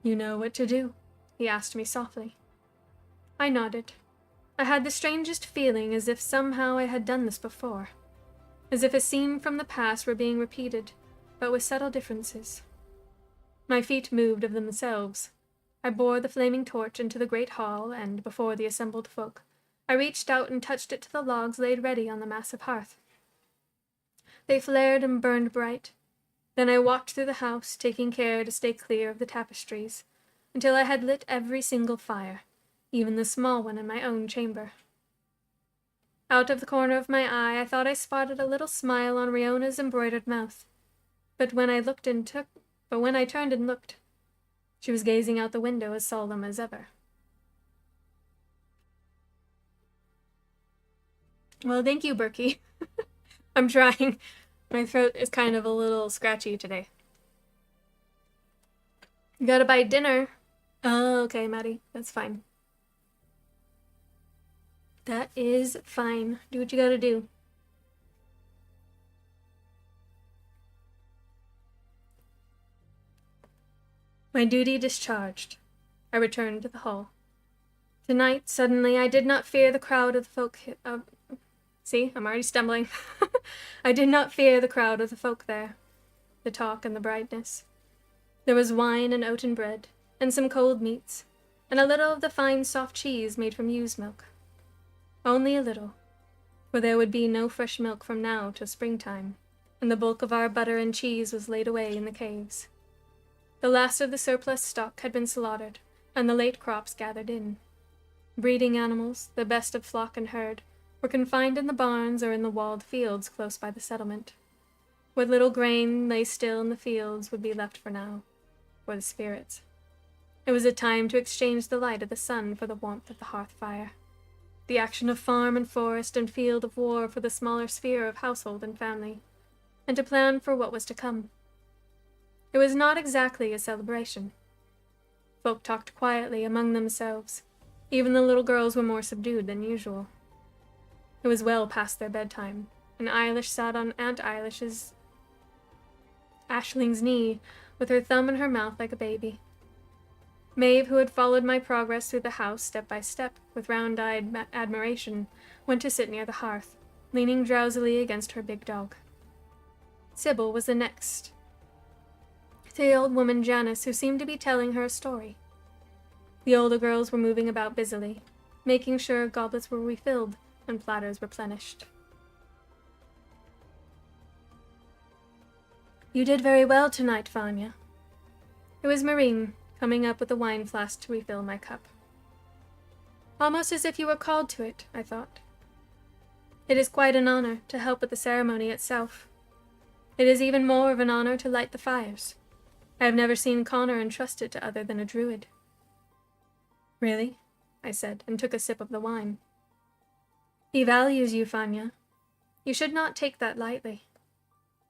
"You know what to do?" he asked me softly. I nodded. I had the strangest feeling, as if somehow I had done this before, as if a scene from the past were being repeated, but with subtle differences. My feet moved of themselves. I bore the flaming torch into the great hall, and, before the assembled folk, I reached out and touched it to the logs laid ready on the massive hearth. They flared and burned bright. Then I walked through the house, taking care to stay clear of the tapestries, until I had lit every single fire, even the small one in my own chamber. Out of the corner of my eye, I thought I spotted a little smile on Riona's embroidered mouth. But when I turned and looked, she was gazing out the window as solemn as ever. Well, thank you, Berkey. I'm trying. My throat is kind of a little scratchy today. You gotta buy dinner. Oh, okay, Maddie. That's fine. That is fine. Do what you gotta do. My duty discharged, I returned to the hall. Tonight, suddenly, I did not fear the crowd of the folk. See, I'm already stumbling. I did not fear the crowd of the folk there, the talk and the brightness. There was wine and oaten bread, and some cold meats, and a little of the fine soft cheese made from ewe's milk. Only a little, for there would be no fresh milk from now till springtime, and the bulk of our butter and cheese was laid away in the caves. The last of the surplus stock had been slaughtered, and the late crops gathered in. Breeding animals, the best of flock and herd, were confined in the barns or in the walled fields close by the settlement. What little grain lay still in the fields would be left for now, for the spirits. It was a time to exchange the light of the sun for the warmth of the hearth fire, the action of farm and forest and field of war for the smaller sphere of household and family, and to plan for what was to come. It was not exactly a celebration. Folk talked quietly among themselves. Even the little girls were more subdued than usual. It was well past their bedtime, and Eilish sat on Aunt Aisling's knee, with her thumb in her mouth like a baby. Maeve, who had followed my progress through the house step by step with round-eyed admiration, went to sit near the hearth, leaning drowsily against her big dog. Sybil was the next. The old woman Janice, who seemed to be telling her a story. The older girls were moving about busily, making sure goblets were refilled and platters replenished. "You did very well tonight, Vanya." It was Marine, coming up with a wine flask to refill my cup. "Almost as if you were called to it," I thought. "It is quite an honor to help with the ceremony itself. It is even more of an honor to light the fires. I have never seen Connor entrusted to other than a druid." "Really?" I said, and took a sip of the wine. "He values you, Vanya. You should not take that lightly.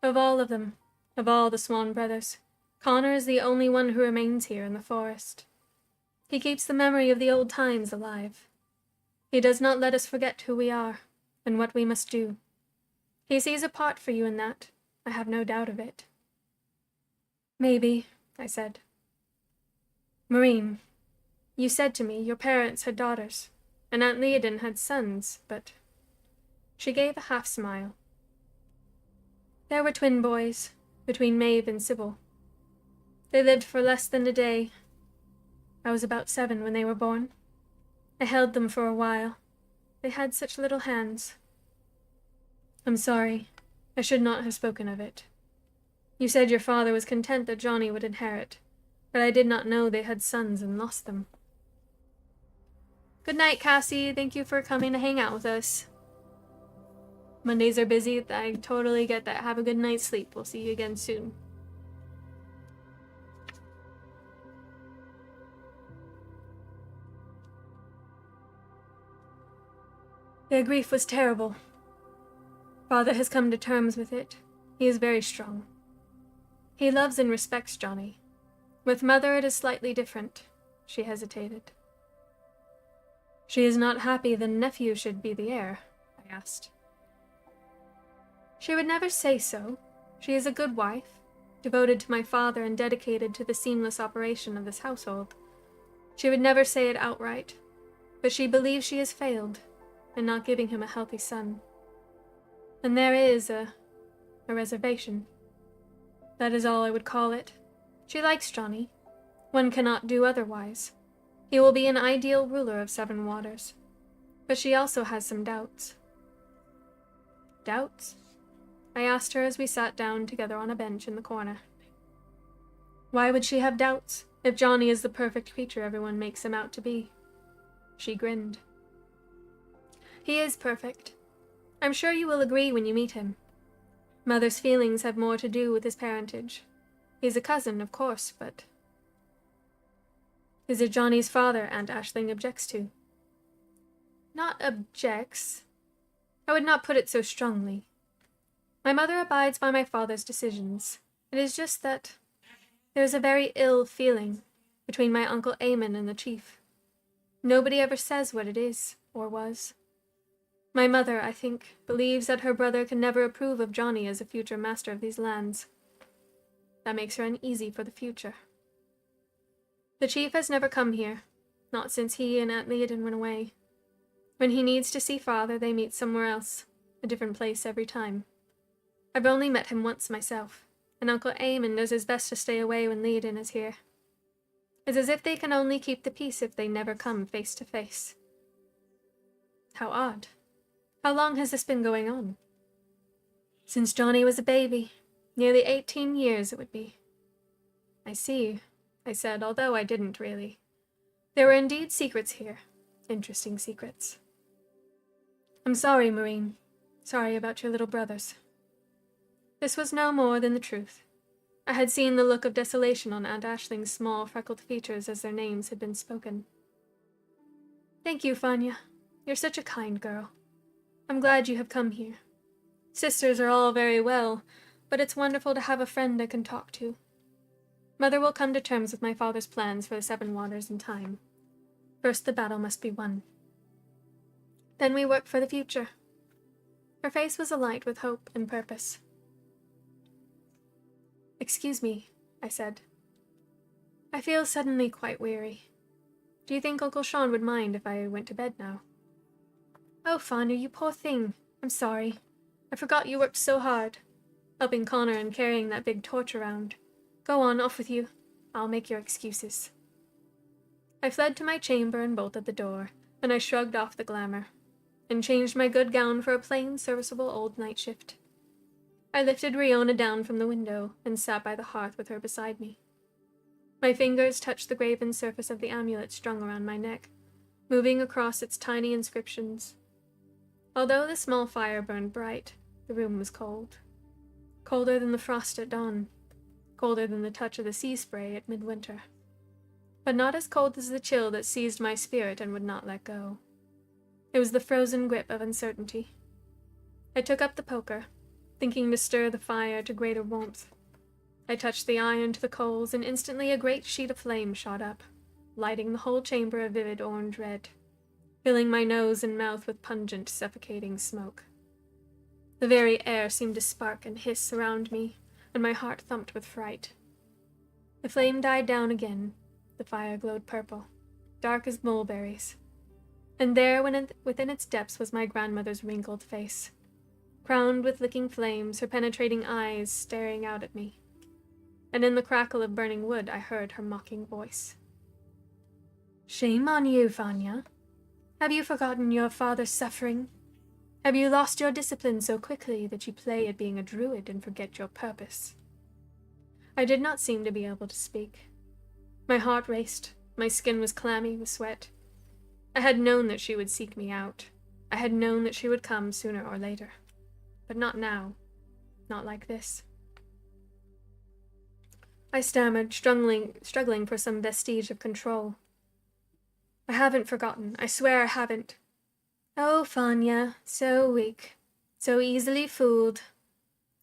Of all of them, of all the Swan brothers, Connor is the only one who remains here in the forest. He keeps the memory of the old times alive. He does not let us forget who we are and what we must do. He sees a part for you in that, I have no doubt of it." "Maybe," I said. "Marine, you said to me your parents had daughters, and Aunt Leodin had sons, but—" She gave a half-smile. "There were twin boys, between Maeve and Sybil. They lived for less than a day. I was about 7 when they were born. I held them for a while. They had such little hands. I'm sorry. I should not have spoken of it. You said your father was content that Johnny would inherit, but I did not know they had sons and lost them." "Good night, Cassie. Thank you for coming to hang out with us." Mondays are busy. I totally get that. Have a good night's sleep. We'll see you again soon. Their grief was terrible. Father has come to terms with it. He is very strong. He loves and respects Johnny. With Mother it is slightly different. She hesitated. "She is not happy the nephew should be the heir?" I asked. "She would never say so. She is a good wife, devoted to my father and dedicated to the seamless operation of this household. She would never say it outright, but she believes she has failed in not giving him a healthy son. And there is a reservation. That is all I would call it. She likes Johnny. One cannot do otherwise. He will be an ideal ruler of 7 Waters. But she also has some doubts." "Doubts?" I asked her as we sat down together on a bench in the corner. "Why would she have doubts, if Johnny is the perfect creature everyone makes him out to be?" She grinned. "He is perfect. I'm sure you will agree when you meet him. Mother's feelings have more to do with his parentage. He's a cousin, of course, but—" "Is it Johnny's father Aunt Aisling objects to?" "Not objects. I would not put it so strongly. My mother abides by my father's decisions. It is just that there is a very ill feeling between my Uncle Eamon and the chief. Nobody ever says what it is, or was. My mother, I think, believes that her brother can never approve of Johnny as a future master of these lands. That makes her uneasy for the future. The chief has never come here, not since he and Aunt Leodin went away. When he needs to see father, they meet somewhere else, a different place every time. I've only met him once myself, and Uncle Eamon does his best to stay away when Leodin is here. It's as if they can only keep the peace if they never come face to face." "How odd. How long has this been going on?" "Since Johnny was a baby. Nearly 18 years it would be." "I see," I said, although I didn't really. There were indeed secrets here. Interesting secrets. I'm sorry, Marine. Sorry about your little brothers. This was no more than the truth. I had seen the look of desolation on Aunt Ashling's small, freckled features as their names had been spoken. Thank you, Fanya. You're such a kind girl. I'm glad you have come here. Sisters are all very well, but it's wonderful to have a friend I can talk to. Mother will come to terms with my father's plans for the Seven Waters in time. First the battle must be won. Then we work for the future. Her face was alight with hope and purpose. Excuse me, I said. I feel suddenly quite weary. Do you think Uncle Sean would mind if I went to bed now? Oh, Fanya, you poor thing. I'm sorry. I forgot you worked so hard, helping Connor and carrying that big torch around. Go on, off with you. I'll make your excuses. I fled to my chamber and bolted the door, and I shrugged off the glamour, and changed my good gown for a plain, serviceable old night shift. I lifted Riona down from the window and sat by the hearth with her beside me. My fingers touched the graven surface of the amulet strung around my neck, moving across its tiny inscriptions. Although the small fire burned bright, the room was cold. Colder than the frost at dawn, colder than the touch of the sea spray at midwinter. But not as cold as the chill that seized my spirit and would not let go. It was the frozen grip of uncertainty. I took up the poker, thinking to stir the fire to greater warmth. I touched the iron to the coals, and instantly a great sheet of flame shot up, lighting the whole chamber a vivid orange red, filling my nose and mouth with pungent, suffocating smoke. The very air seemed to spark and hiss around me, and my heart thumped with fright. The flame died down again. The fire glowed purple, dark as mulberries. And there, within its depths, was my grandmother's wrinkled face, crowned with licking flames, her penetrating eyes staring out at me. And in the crackle of burning wood, I heard her mocking voice. Shame on you, Fanya. Have you forgotten your father's suffering? Have you lost your discipline so quickly that you play at being a druid and forget your purpose? I did not seem to be able to speak. My heart raced. My skin was clammy with sweat. I had known that she would seek me out. I had known that she would come sooner or later. But not now. Not like this. I stammered, struggling for some vestige of control. I haven't forgotten. I swear I haven't. Oh, Fanya, so weak, so easily fooled.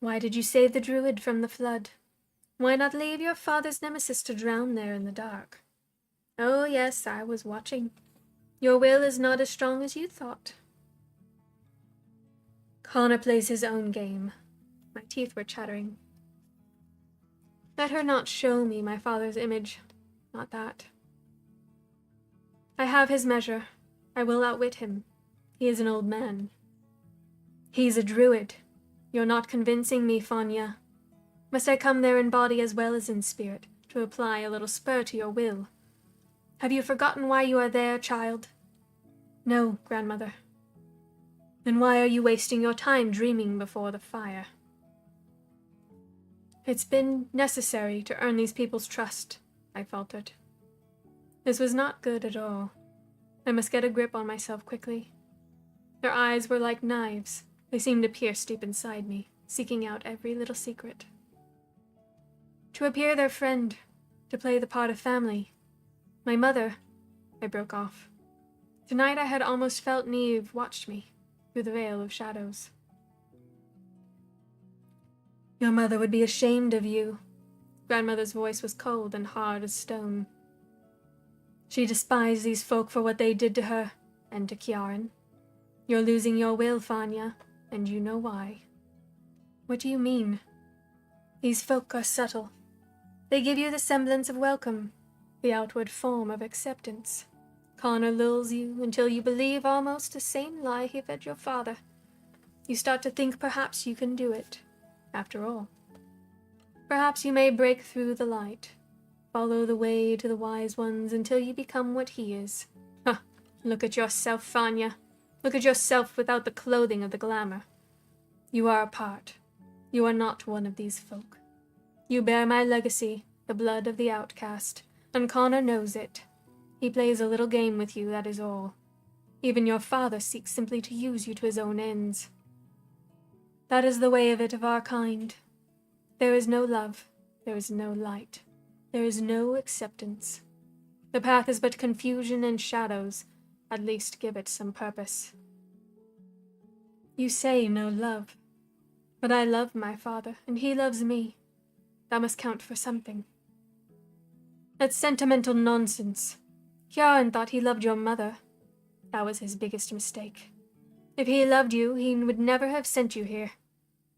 Why did you save the druid from the flood? Why not leave your father's nemesis to drown there in the dark? Oh, yes, I was watching. Your will is not as strong as you thought. Connor plays his own game. My teeth were chattering. Let her not show me my father's image. Not that. I have his measure. I will outwit him. He is an old man. He's a druid. You're not convincing me, Fanya. Must I come there in body as well as in spirit, to apply a little spur to your will? Have you forgotten why you are there, child? No, grandmother. Then why are you wasting your time dreaming before the fire? It's been necessary to earn these people's trust, I faltered. This was not good at all. I must get a grip on myself quickly. Their eyes were like knives. They seemed to pierce deep inside me, seeking out every little secret. To appear their friend, to play the part of family. My mother, I broke off. Tonight I had almost felt Neve watched me through the veil of shadows. Your mother would be ashamed of you. Grandmother's voice was cold and hard as stone. She despised these folk for what they did to her, and to Kiaran. You're losing your will, Fanya, and you know why. What do you mean? These folk are subtle. They give you the semblance of welcome, the outward form of acceptance. Connor lulls you until you believe almost the same lie he fed your father. You start to think perhaps you can do it, after all. Perhaps you may break through the light, follow the way to the wise ones until you become what he is. Huh, look at yourself, Fanya. Look at yourself without the clothing of the glamour. You are apart. You are not one of these folk. You bear my legacy, the blood of the outcast, and Connor knows it. He plays a little game with you, that is all. Even your father seeks simply to use you to his own ends. That is the way of it of our kind. There is no love. There is no light. There is no acceptance. The path is but confusion and shadows. At least give it some purpose. You say no love. But I love my father, and he loves me. That must count for something. That's sentimental nonsense. Kjaran thought he loved your mother. That was his biggest mistake. If he loved you, he would never have sent you here.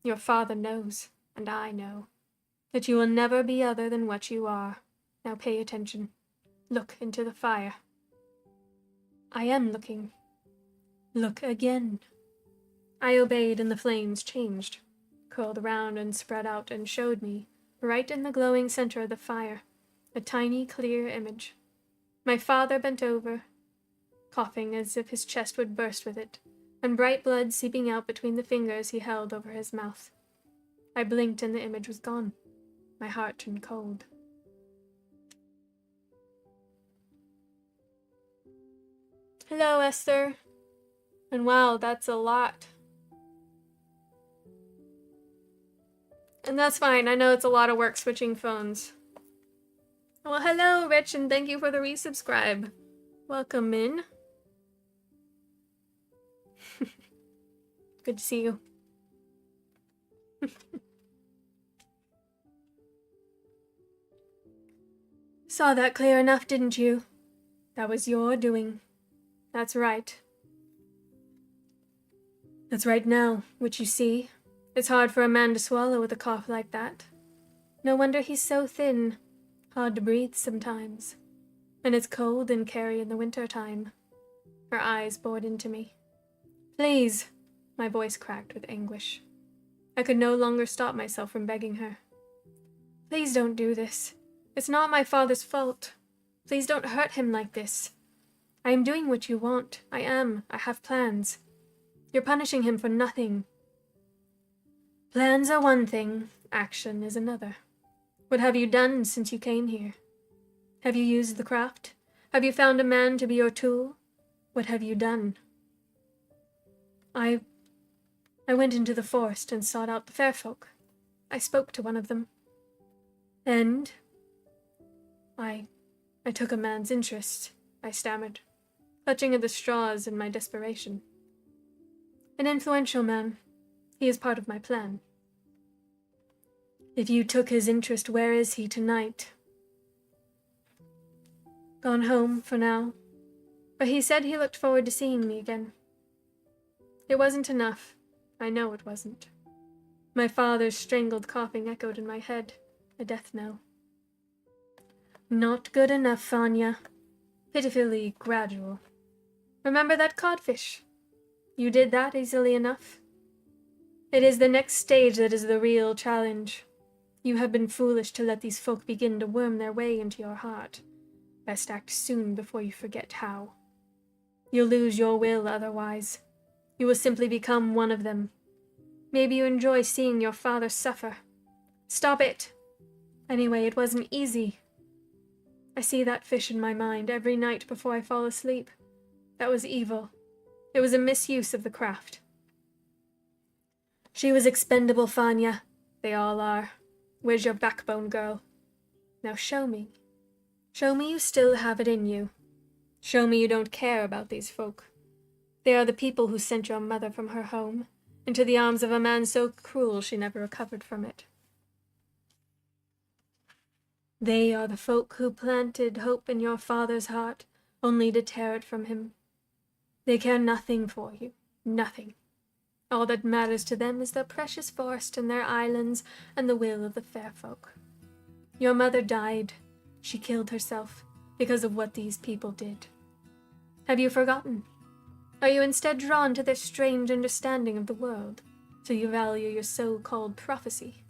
Your father knows, and I know, that you will never be other than what you are. Now pay attention. Look into the fire. I am looking. Look again. I obeyed, and the flames changed, curled around and spread out, and showed me, right in the glowing center of the fire, a tiny, clear image. My father bent over, coughing as if his chest would burst with it, and bright blood seeping out between the fingers he held over his mouth. I blinked and the image was gone. My heart turned cold. Hello, Esther. And wow, that's a lot. And that's fine. I know it's a lot of work switching phones. Well, hello, Rich, and thank you for the resubscribe. Welcome in. Good to see you. Saw that clear enough, didn't you? That was your doing. That's right. That's right now, which you see. It's hard for a man to swallow with a cough like that. No wonder he's so thin. Hard to breathe sometimes. And it's cold in Kerry in the winter time. Her eyes bored into me. Please, my voice cracked with anguish. I could no longer stop myself from begging her. Please don't do this. It's not my father's fault. Please don't hurt him like this. I am doing what you want. I am. I have plans. You're punishing him for nothing. Plans are one thing. Action is another. What have you done since you came here? Have you used the craft? Have you found a man to be your tool? What have you done? I went into the forest and sought out the fair folk. I spoke to one of them. And I took a man's interest, I stammered, clutching at the straws in my desperation. An influential man. He is part of my plan. If you took his interest, where is he tonight? Gone home for now. But he said he looked forward to seeing me again. It wasn't enough. I know it wasn't. My father's strangled coughing echoed in my head, a death knell. Not good enough, Fanya. Pitifully gradual. Remember that codfish? You did that easily enough. It is the next stage that is the real challenge. You have been foolish to let these folk begin to worm their way into your heart. Best act soon before you forget how. You'll lose your will otherwise. You will simply become one of them. Maybe you enjoy seeing your father suffer. Stop it! Anyway, it wasn't easy. I see that fish in my mind every night before I fall asleep. That was evil. It was a misuse of the craft. She was expendable, Fanya. They all are. Where's your backbone, girl? Now show me. Show me you still have it in you. Show me you don't care about these folk. They are the people who sent your mother from her home, into the arms of a man so cruel she never recovered from it. They are the folk who planted hope in your father's heart, only to tear it from him. They care nothing for you, nothing. All that matters to them is their precious forest and their islands and the will of the fair folk. Your mother died. She killed herself because of what these people did. Have you forgotten? Are you instead drawn to their strange understanding of the world, so you value your so-called prophecy?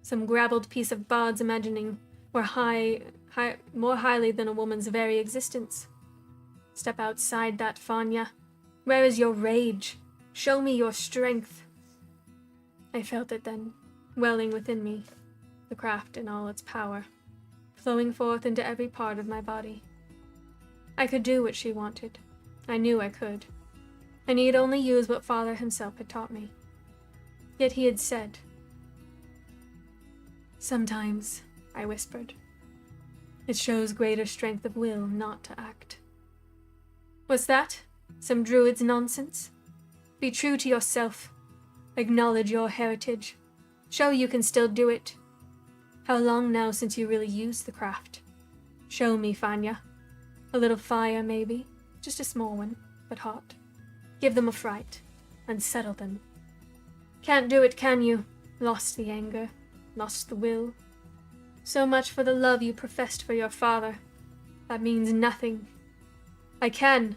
Some gravelled piece of Bard's imagining more highly than a woman's very existence. Step outside that, Fanya. Where is your rage? Show me your strength. I felt it then, welling within me, the craft in all its power, flowing forth into every part of my body. I could do what she wanted. I knew I could. I need only use what Father himself had taught me. Yet he had said, "Sometimes," I whispered, "it shows greater strength of will not to act." Was that some druid's nonsense? Be true to yourself. Acknowledge your heritage. Show you can still do it. How long now since you really used the craft? Show me, Fanya. A little fire, maybe. Just a small one, but hot. Give them a fright. Unsettle them. Can't do it, can you? Lost the anger. Lost the will. So much for the love you professed for your father. That means nothing. I can.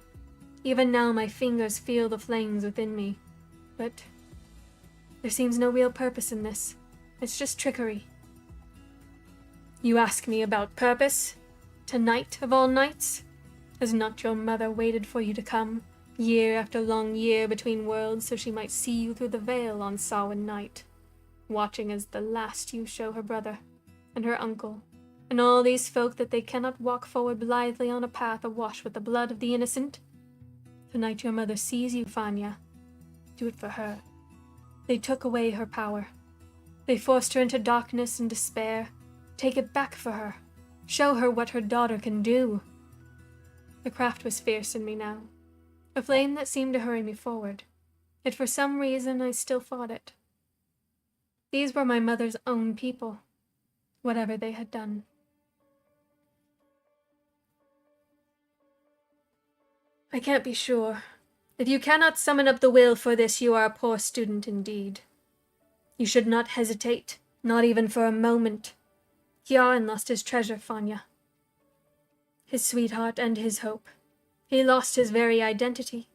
Even now my fingers feel the flames within me. But there seems no real purpose in this. It's just trickery. You ask me about purpose? Tonight of all nights? Has not your mother waited for you to come, year after long year between worlds, so she might see you through the veil on Samhain night, watching as the last you show her brother, and her uncle, and all these folk that they cannot walk forward blithely on a path awash with the blood of the innocent? Tonight your mother sees you, Fanya. Do it for her. They took away her power. They forced her into darkness and despair. Take it back for her. Show her what her daughter can do. The craft was fierce in me now, a flame that seemed to hurry me forward, yet for some reason I still fought it. These were my mother's own people, whatever they had done. I can't be sure. If you cannot summon up the will for this, you are a poor student indeed. You should not hesitate, not even for a moment. Kjaran lost his treasure, Fanya. His sweetheart and his hope. He lost his very identity.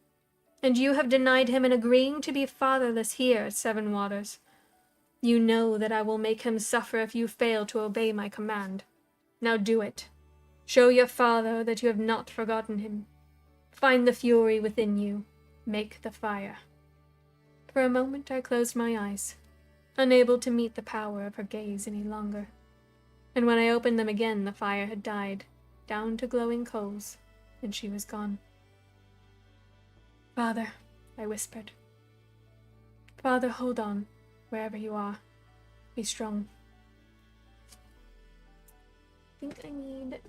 And you have denied him in agreeing to be fatherless here at Seven Waters. You know that I will make him suffer if you fail to obey my command. Now do it. Show your father that you have not forgotten him. Find the fury within you. Make the fire. For a moment I closed my eyes, unable to meet the power of her gaze any longer. And when I opened them again, the fire had died, down to glowing coals, and she was gone. "Father," I whispered. "Father, hold on, wherever you are. Be strong." I think I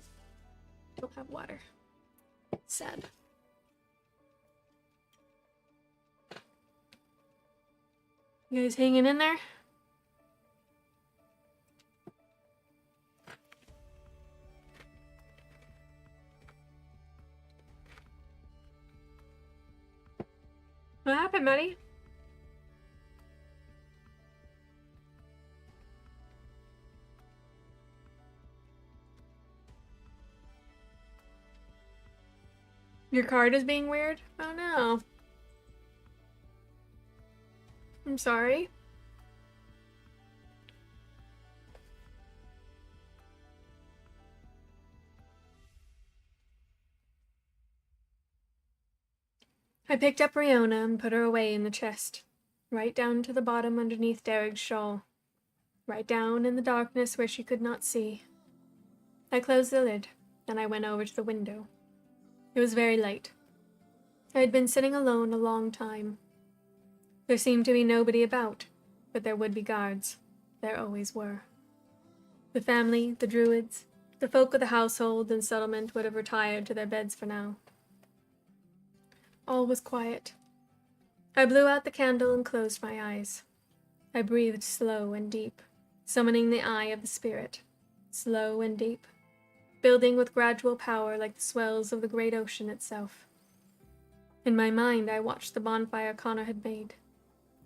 don't have water. Sad. You guys hanging in there? What happened, Maddie? Your card is being weird? Oh no. I'm sorry. I picked up Riona and put her away in the chest, right down to the bottom underneath Derek's shawl, right down in the darkness where she could not see. I closed the lid, and I went over to the window. It was very late. I had been sitting alone a long time. There seemed to be nobody about, but there would be guards. There always were. The family, the druids, the folk of the household and settlement would have retired to their beds for now. All was quiet. I blew out the candle and closed my eyes. I breathed slow and deep, summoning the eye of the spirit, slow and deep, building with gradual power like the swells of the great ocean itself. In my mind, I watched the bonfire Connor had made,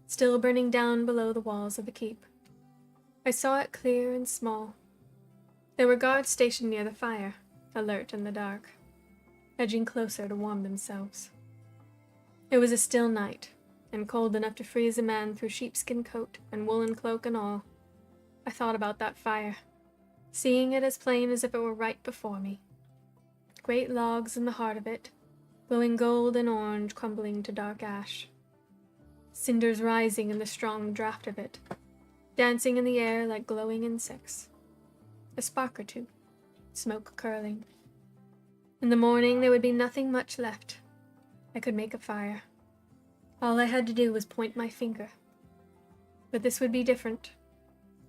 still burning down below the walls of the keep. I saw it clear and small. There were guards stationed near the fire, alert in the dark, edging closer to warm themselves. It was a still night, and cold enough to freeze a man through sheepskin coat and woolen cloak and all. I thought about that fire, seeing it as plain as if it were right before me. Great logs in the heart of it, glowing gold and orange, crumbling to dark ash. Cinders rising in the strong draught of it, dancing in the air like glowing insects. A spark or two, smoke curling. In the morning there would be nothing much left. I could make a fire. All I had to do was point my finger. But this would be different.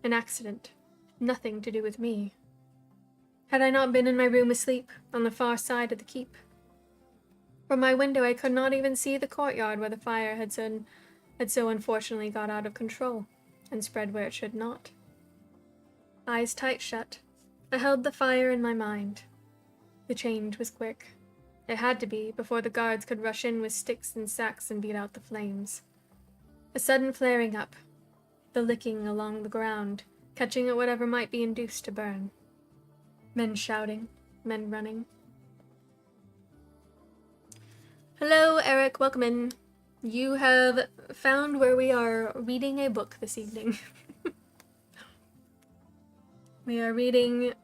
An accident. Nothing to do with me. Had I not been in my room asleep, on the far side of the keep? From my window I could not even see the courtyard where the fire had so unfortunately got out of control, and spread where it should not. Eyes tight shut, I held the fire in my mind. The change was quick. It had to be, before the guards could rush in with sticks and sacks and beat out the flames. A sudden flaring up, the licking along the ground, catching at whatever might be induced to burn. Men shouting, men running. Hello, Eric, welcome in. You have found where we are reading a book this evening. We are reading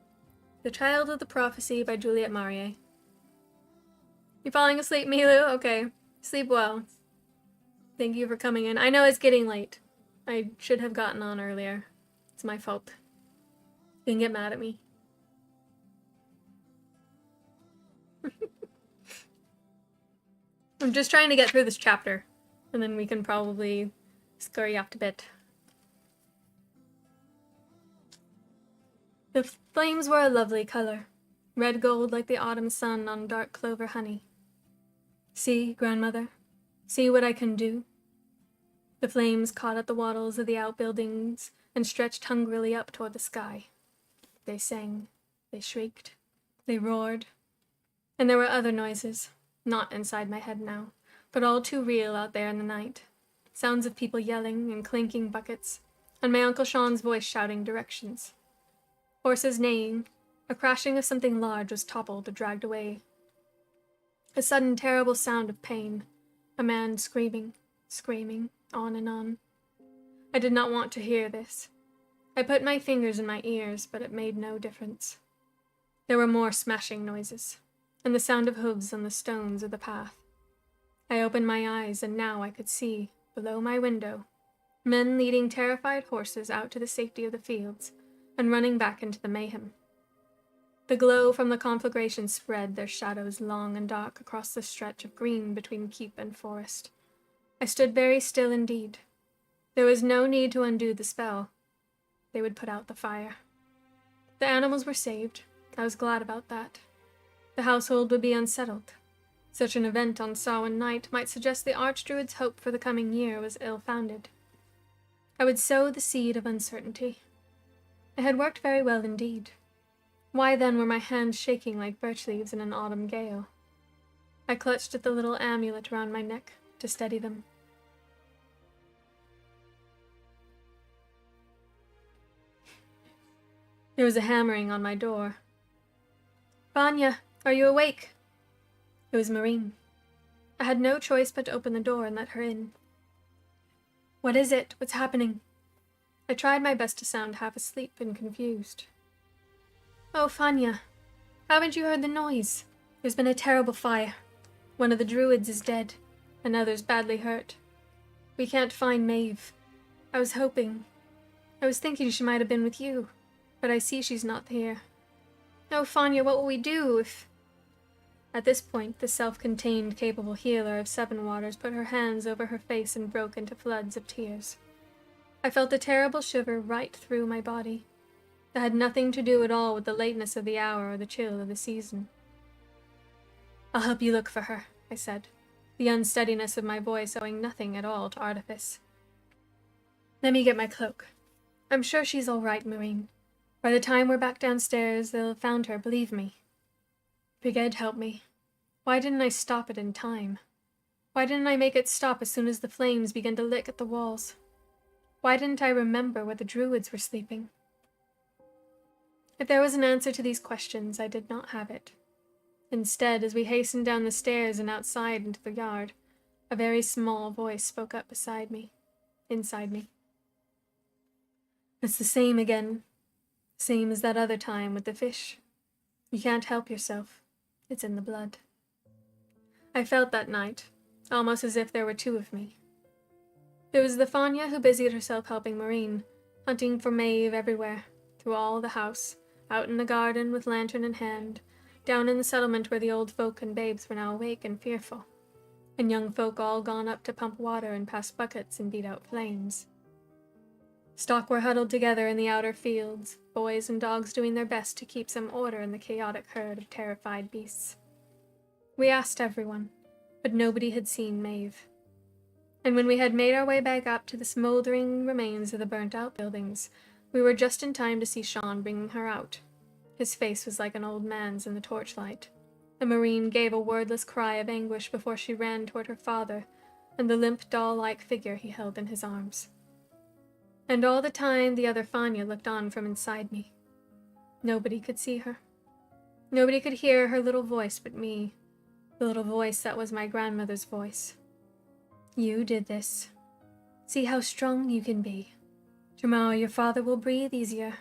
The Child of the Prophecy by Juliet Marie. You falling asleep, Milu? Okay. Sleep well. Thank you for coming in. I know it's getting late. I should have gotten on earlier. It's my fault. You can get mad at me. I'm just trying to get through this chapter, and then we can probably scurry off to bed. The flames were a lovely color, red gold like the autumn sun on dark clover honey. See, grandmother, see what I can do. The flames caught at the wattles of the outbuildings and stretched hungrily up toward the sky. They sang, they shrieked, they roared, and there were other noises. Not inside my head now, but all too real out there in the night. Sounds of people yelling and clinking buckets, and my Uncle Sean's voice shouting directions. Horses neighing, a crashing of something large was toppled or dragged away. A sudden terrible sound of pain, a man screaming, on and on. I did not want to hear this. I put my fingers in my ears, but it made no difference. There were more smashing noises, and the sound of hooves on the stones of the path. I opened my eyes, and now I could see, below my window, men leading terrified horses out to the safety of the fields, and running back into the mayhem. The glow from the conflagration spread their shadows long and dark across the stretch of green between keep and forest. I stood very still indeed. There was no need to undo the spell. They would put out the fire. The animals were saved. I was glad about that. The household would be unsettled. Such an event on Samhain night might suggest the Archdruid's hope for the coming year was ill-founded. I would sow the seed of uncertainty. It had worked very well indeed. Why then were my hands shaking like birch leaves in an autumn gale? I clutched at the little amulet round my neck to steady them. There was a hammering on my door. "Vanya, are you awake?" It was Marine. I had no choice but to open the door and let her in. "What is it? What's happening?" I tried my best to sound half asleep and confused. "Oh, Fanya, haven't you heard the noise? There's been a terrible fire. One of the druids is dead, another's badly hurt. We can't find Maeve. I was thinking she might have been with you, but I see she's not here. Oh, Fanya, what will we do if—" At this point, the self-contained, capable healer of Seven Waters put her hands over her face and broke into floods of tears. I felt a terrible shiver right through my body. That had nothing to do at all with the lateness of the hour or the chill of the season. "I'll help you look for her," I said, the unsteadiness of my voice owing nothing at all to artifice. "Let me get my cloak. I'm sure she's all right, Marine. By the time we're back downstairs, they'll have found her, believe me. Big Ed, help me. Why didn't I stop it in time? Why didn't I make it stop as soon as the flames began to lick at the walls? Why didn't I remember where the druids were sleeping?" If there was an answer to these questions, I did not have it. Instead, as we hastened down the stairs and outside into the yard, a very small voice spoke up inside me. "It's the same again. Same as that other time with the fish. You can't help yourself. It's in the blood." I felt that night, almost as if there were two of me. There was the Fanya who busied herself helping Marine, hunting for Maeve everywhere, through all the house, out in the garden with lantern in hand, down in the settlement where the old folk and babes were now awake and fearful, and young folk all gone up to pump water and pass buckets and beat out flames. Stock were huddled together in the outer fields, boys and dogs doing their best to keep some order in the chaotic herd of terrified beasts. We asked everyone, but nobody had seen Maeve. And when we had made our way back up to the smoldering remains of the burnt-out buildings, we were just in time to see Sean bringing her out. His face was like an old man's in the torchlight. The Marine gave a wordless cry of anguish before she ran toward her father and the limp doll-like figure he held in his arms. And all the time the other Fanya looked on from inside me. Nobody could see her. Nobody could hear her little voice but me, the little voice that was my grandmother's voice. You did this. See how strong you can be. Tomorrow your father will breathe easier.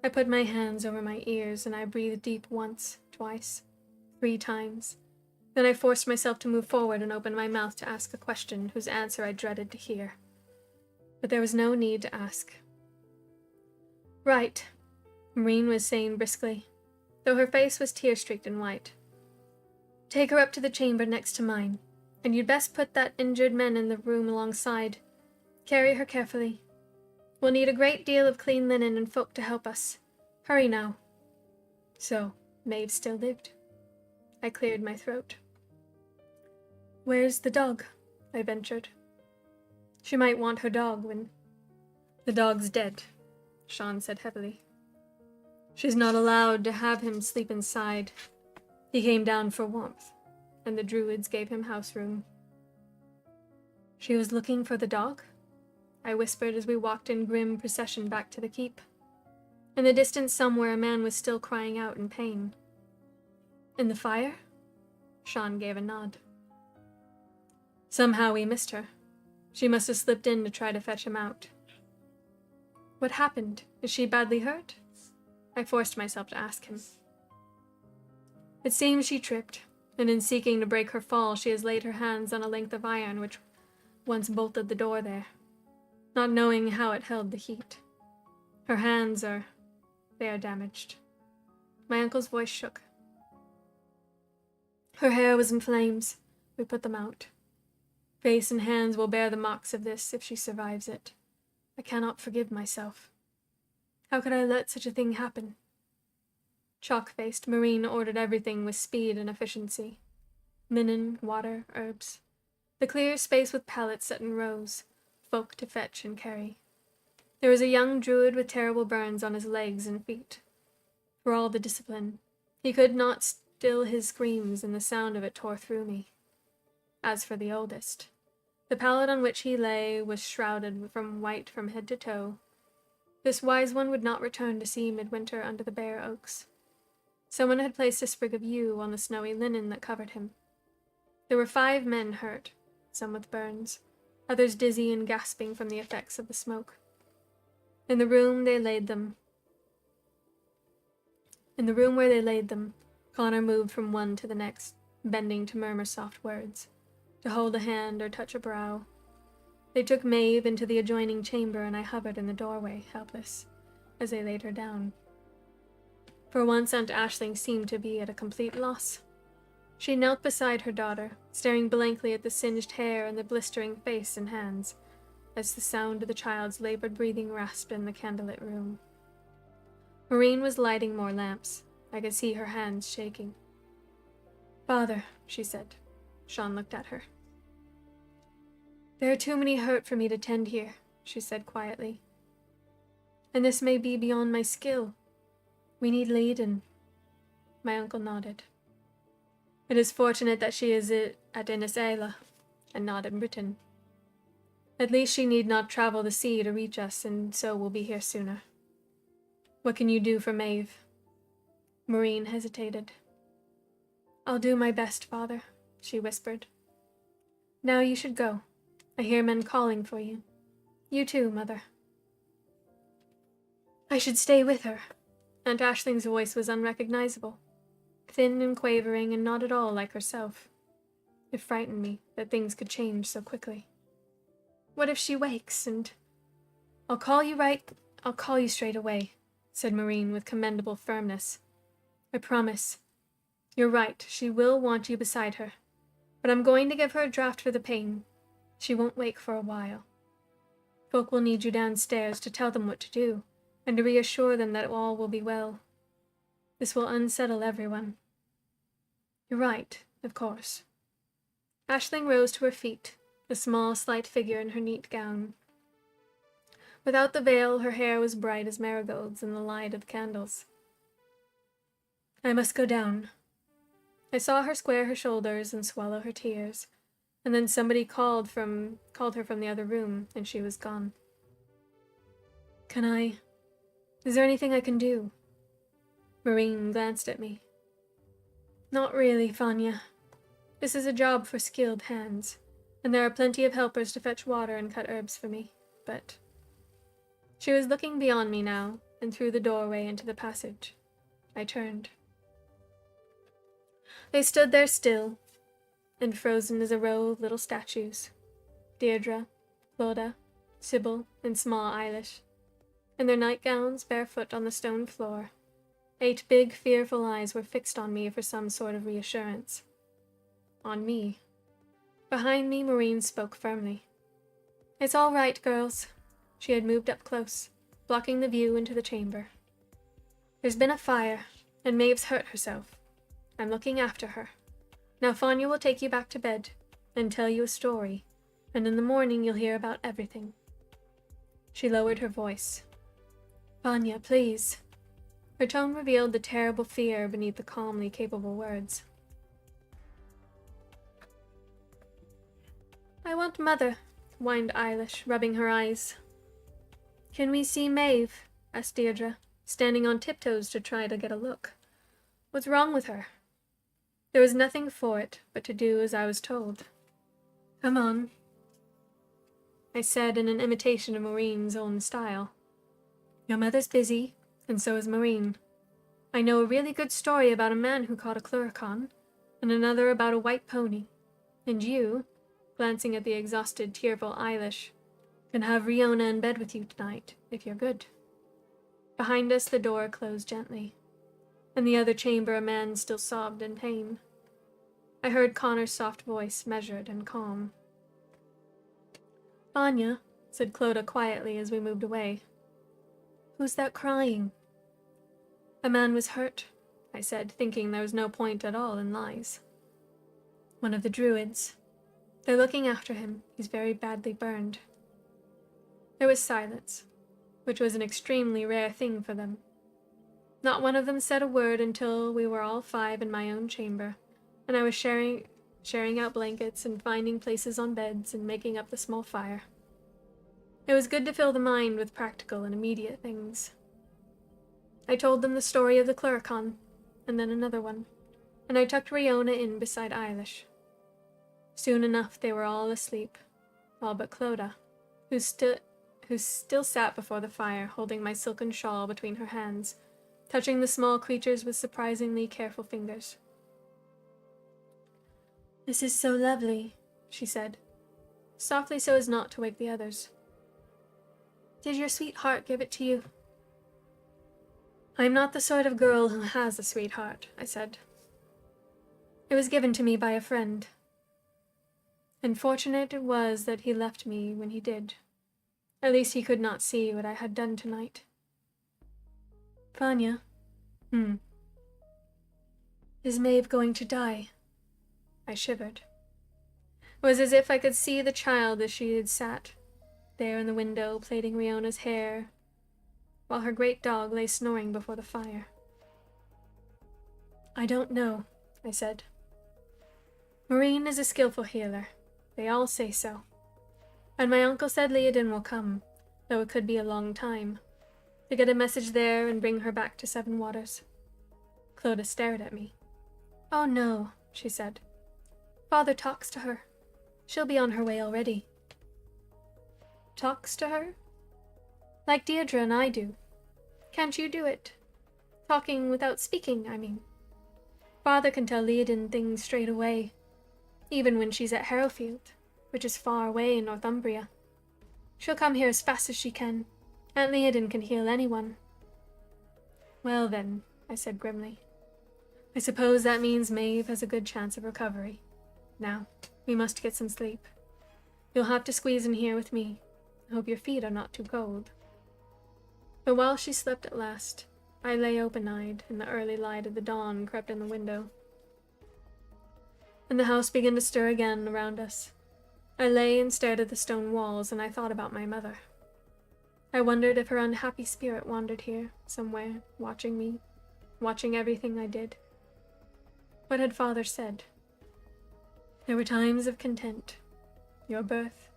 I put my hands over my ears and I breathed deep once, twice, 3 times. Then I forced myself to move forward and open my mouth to ask a question whose answer I dreaded to hear. But there was no need to ask. Right, Marine was saying briskly, though her face was tear-streaked and white. Take her up to the chamber next to mine, and you'd best put that injured man in the room alongside. Carry her carefully. We'll need a great deal of clean linen and folk to help us. Hurry now. So, Maeve still lived. I cleared my throat. Where's the dog? I ventured. She might want her dog when... The dog's dead, Sean said heavily. She's not allowed to have him sleep inside. He came down for warmth, and the druids gave him house room. She was looking for the dog? I whispered as we walked in grim procession back to the keep. In the distance somewhere a man was still crying out in pain. In the fire? Sean gave a nod. Somehow we missed her. She must have slipped in to try to fetch him out. What happened? Is she badly hurt? I forced myself to ask him. It seems she tripped, and in seeking to break her fall, she has laid her hands on a length of iron which once bolted the door there, not knowing how it held the heat. Her hands they are damaged. My uncle's voice shook. Her hair was in flames. We put them out. Face and hands will bear the marks of this if she survives it. I cannot forgive myself. How could I let such a thing happen? Chalk-faced Marine ordered everything with speed and efficiency. Linen, water, herbs. The clear space with pallets set in rows, folk to fetch and carry. There was a young druid with terrible burns on his legs and feet. For all the discipline, he could not still his screams, and the sound of it tore through me. As for the oldest, the pallet on which he lay was shrouded from white from head to toe. This wise one would not return to see midwinter under the bare oaks. Someone had placed a sprig of yew on the snowy linen that covered him. There were 5 men hurt, some with burns, others dizzy and gasping from the effects of the smoke. In the room where they laid them, Connor moved from one to the next, bending to murmur soft words, to hold a hand or touch a brow. They took Maeve into the adjoining chamber, and I hovered in the doorway, helpless, as they laid her down. For once Aunt Aisling seemed to be at a complete loss. She knelt beside her daughter, staring blankly at the singed hair and the blistering face and hands, as the sound of the child's labored breathing rasped in the candlelit room. Marine was lighting more lamps. I could see her hands shaking. Father, she said. Sean looked at her. There are too many hurt for me to tend here, she said quietly. And this may be beyond my skill. We need leading. My uncle nodded. It is fortunate that she is at Inisela, and not in Britain. At least she need not travel the sea to reach us, and so will be here sooner. What can you do for Maeve? Marine hesitated. I'll do my best, Father, she whispered. Now you should go. I hear men calling for you. You too, Mother. I should stay with her. Aunt Aisling's voice was unrecognizable, thin and quavering and not at all like herself. It frightened me that things could change so quickly. What if she wakes and... I'll call you straight away, said Marine with commendable firmness. I promise. You're right, she will want you beside her. But I'm going to give her a draught for the pain. She won't wake for a while. Folk will need you downstairs to tell them what to do, and to reassure them that all will be well. This will unsettle everyone. You're right, of course. Aisling rose to her feet, a small, slight figure in her neat gown. Without the veil, her hair was bright as marigolds in the light of the candles. I must go down. I saw her square her shoulders and swallow her tears, and then somebody called her from the other room, and she was gone. Is there anything I can do? Marine glanced at me. Not really, Vanya. This is a job for skilled hands, and there are plenty of helpers to fetch water and cut herbs for me, but... She was looking beyond me now, and through the doorway into the passage. I turned. They stood there still, and frozen as a row of little statues. Deirdre, Clodagh, Sybil, and small Eilish. In their nightgowns, barefoot on the stone floor. 8 big, fearful eyes were fixed on me for some sort of reassurance. On me. Behind me, Marine spoke firmly. It's all right, girls. She had moved up close, blocking the view into the chamber. There's been a fire, and Maeve's hurt herself. I'm looking after her. Now Fanya will take you back to bed, and tell you a story, and in the morning you'll hear about everything. She lowered her voice. Fanya, please. Her tone revealed the terrible fear beneath the calmly capable words. I want Mother, whined Eilish, rubbing her eyes. Can we see Maeve? Asked Deirdre, standing on tiptoes to try to get a look. What's wrong with her? There was nothing for it but to do as I was told. Come on, I said in an imitation of Marine's own style. Your mother's busy, and so is Marine. I know a really good story about a man who caught a cluricon, and another about a white pony. And you, glancing at the exhausted, tearful Eilish, can have Riona in bed with you tonight, if you're good. Behind us the door closed gently. In the other chamber a man still sobbed in pain. I heard Connor's soft voice, measured and calm. Vanya, said Clodagh quietly as we moved away. Who's that crying? A man was hurt, I said, thinking there was no point at all in lies. One of the druids. They're looking after him. He's very badly burned. There was silence, which was an extremely rare thing for them. Not one of them said a word until we were all 5 in my own chamber, and I was sharing out blankets and finding places on beds and making up the small fire. It was good to fill the mind with practical and immediate things. I told them the story of the cluricon, and then another one, and I tucked Riona in beside Eilish. Soon enough they were all asleep, all but Clodagh, who still sat before the fire, holding my silken shawl between her hands, touching the small creatures with surprisingly careful fingers. This is so lovely, she said, softly so as not to wake the others. Did your sweetheart give it to you? I'm not the sort of girl who has a sweetheart, I said. It was given to me by a friend. And fortunate it was that he left me when he did. At least he could not see what I had done tonight. Vanya? Is Maeve going to die? I shivered. It was as if I could see the child as she had sat, there in the window, plaiting Riona's hair, while her great dog lay snoring before the fire. I don't know, I said. Marine is a skillful healer. They all say so. And my uncle said Leodin will come, though it could be a long time, to get a message there and bring her back to Seven Waters. Clodagh stared at me. Oh no, she said. Father talks to her. She'll be on her way already. Talks to her? Like Deirdre and I do. Can't you do it? Talking without speaking, I mean. Father can tell Leodin things straight away, even when she's at Harrowfield, which is far away in Northumbria. She'll come here as fast as she can. Aunt Leodin can heal anyone. Well then, I said grimly, I suppose that means Maeve has a good chance of recovery. Now, we must get some sleep. You'll have to squeeze in here with me. I hope your feet are not too cold. But while she slept at last, I lay open-eyed, and the early light of the dawn crept in the window. And the house began to stir again around us. I lay and stared at the stone walls, and I thought about my mother. I wondered if her unhappy spirit wandered here, somewhere, watching me, watching everything I did. What had Father said? There were times of content. Your birth.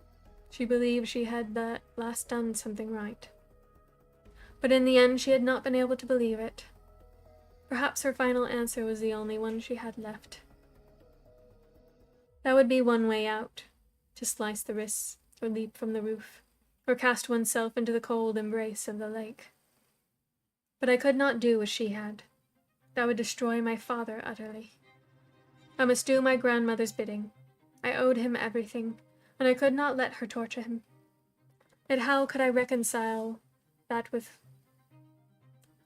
She believed she had at last done something right. But in the end she had not been able to believe it. Perhaps her final answer was the only one she had left. That would be one way out, to slice the wrists, or leap from the roof, or cast oneself into the cold embrace of the lake. But I could not do as she had. That would destroy my father utterly. I must do my grandmother's bidding. I owed him everything, and I could not let her torture him. Yet how could I reconcile that with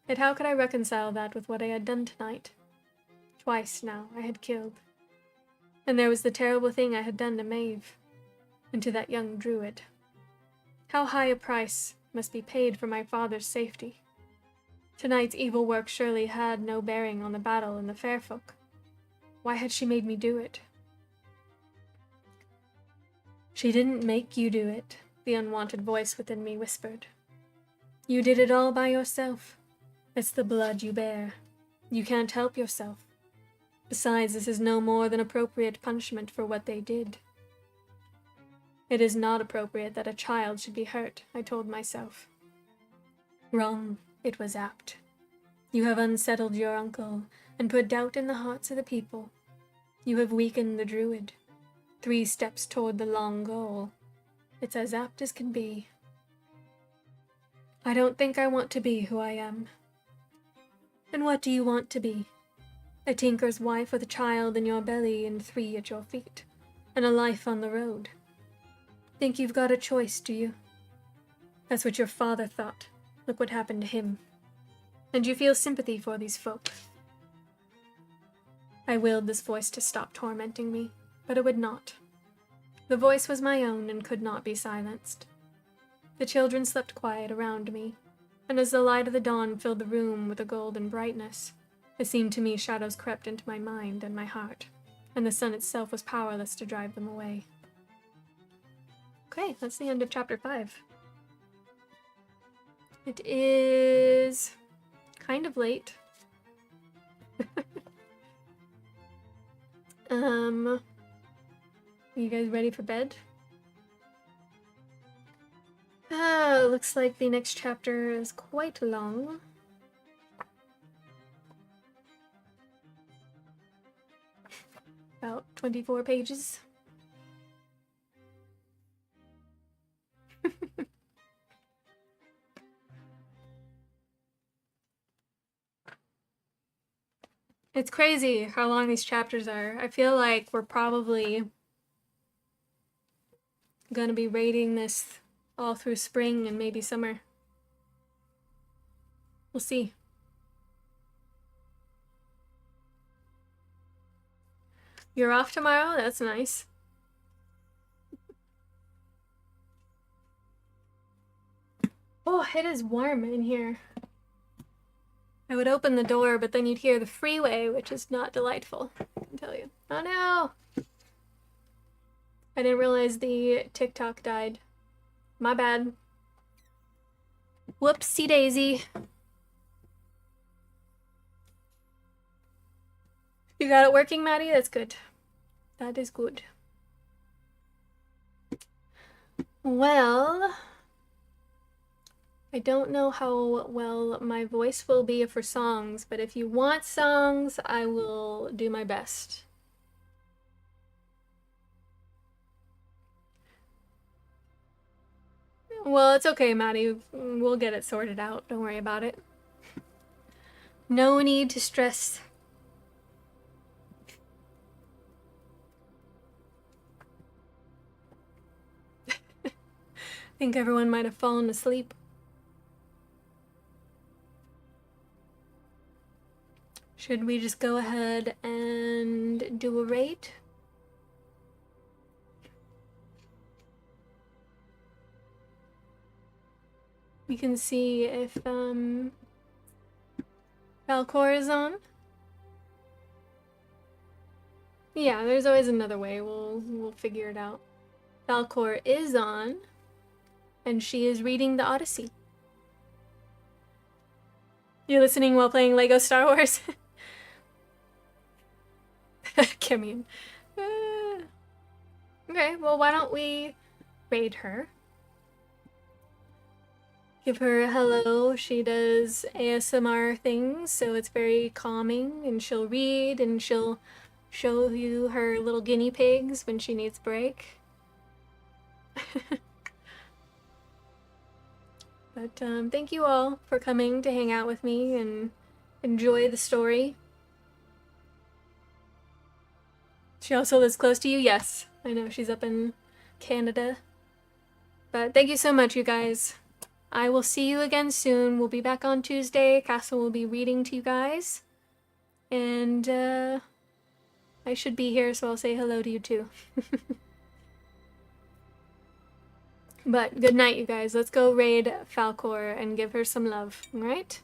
what I had done tonight? Twice now I had killed. And there was the terrible thing I had done to Maeve, and to that young druid. How high a price must be paid for my father's safety. Tonight's evil work surely had no bearing on the battle and the fair folk. Why had she made me do it? She didn't make you do it, the unwanted voice within me whispered. You did it all by yourself. It's the blood you bear. You can't help yourself. Besides, this is no more than appropriate punishment for what they did. It is not appropriate that a child should be hurt, I told myself. Wrong, it was apt. You have unsettled your uncle, and put doubt in the hearts of the people. You have weakened the druid. 3 steps toward the long goal. It's as apt as can be. I don't think I want to be who I am. And what do you want to be? A tinker's wife with a child in your belly and 3 at your feet, and a life on the road. Think you've got a choice, do you? That's what your father thought. Look what happened to him. And you feel sympathy for these folk. I willed this voice to stop tormenting me, but it would not. The voice was my own and could not be silenced. The children slept quiet around me, and as the light of the dawn filled the room with a golden brightness, it seemed to me shadows crept into my mind and my heart, and the sun itself was powerless to drive them away. Okay, that's the end of chapter 5. It is kind of late. Are you guys ready for bed? Looks like the next chapter is quite long. About 24 pages. It's crazy how long these chapters are. I feel like we're probably gonna be rating this all through spring and maybe summer. We'll see. You're off tomorrow? That's nice. Oh, it is warm in here. I would open the door, but then you'd hear the freeway, which is not delightful, I can tell you. Oh no! I didn't realize the TikTok died. My bad. Whoopsie daisy. You got it working, Maddie? That's good. That is good. Well, I don't know how well my voice will be for songs, but if you want songs, I will do my best. Well, it's okay, Maddie. We'll get it sorted out. Don't worry about it. No need to stress. I think everyone might have fallen asleep. Should we just go ahead and do a raid? We can see if Falcor is on. Yeah, there's always another way. We'll figure it out. Falcor is on, and she is reading the Odyssey. You're listening while playing Lego Star Wars? Kimmy. Okay, well, why don't we raid her? Give her a hello. She does ASMR things, so it's very calming, and she'll read, and she'll show you her little guinea pigs when she needs a break. But thank you all for coming to hang out with me and enjoy the story. She also lives close to you? Yes. I know she's up in Canada. But thank you so much, you guys. I will see you again soon. We'll be back on Tuesday. Castle will be reading to you guys. And I should be here, so I'll say hello to you too. But good night, you guys. Let's go raid Falcor and give her some love, alright?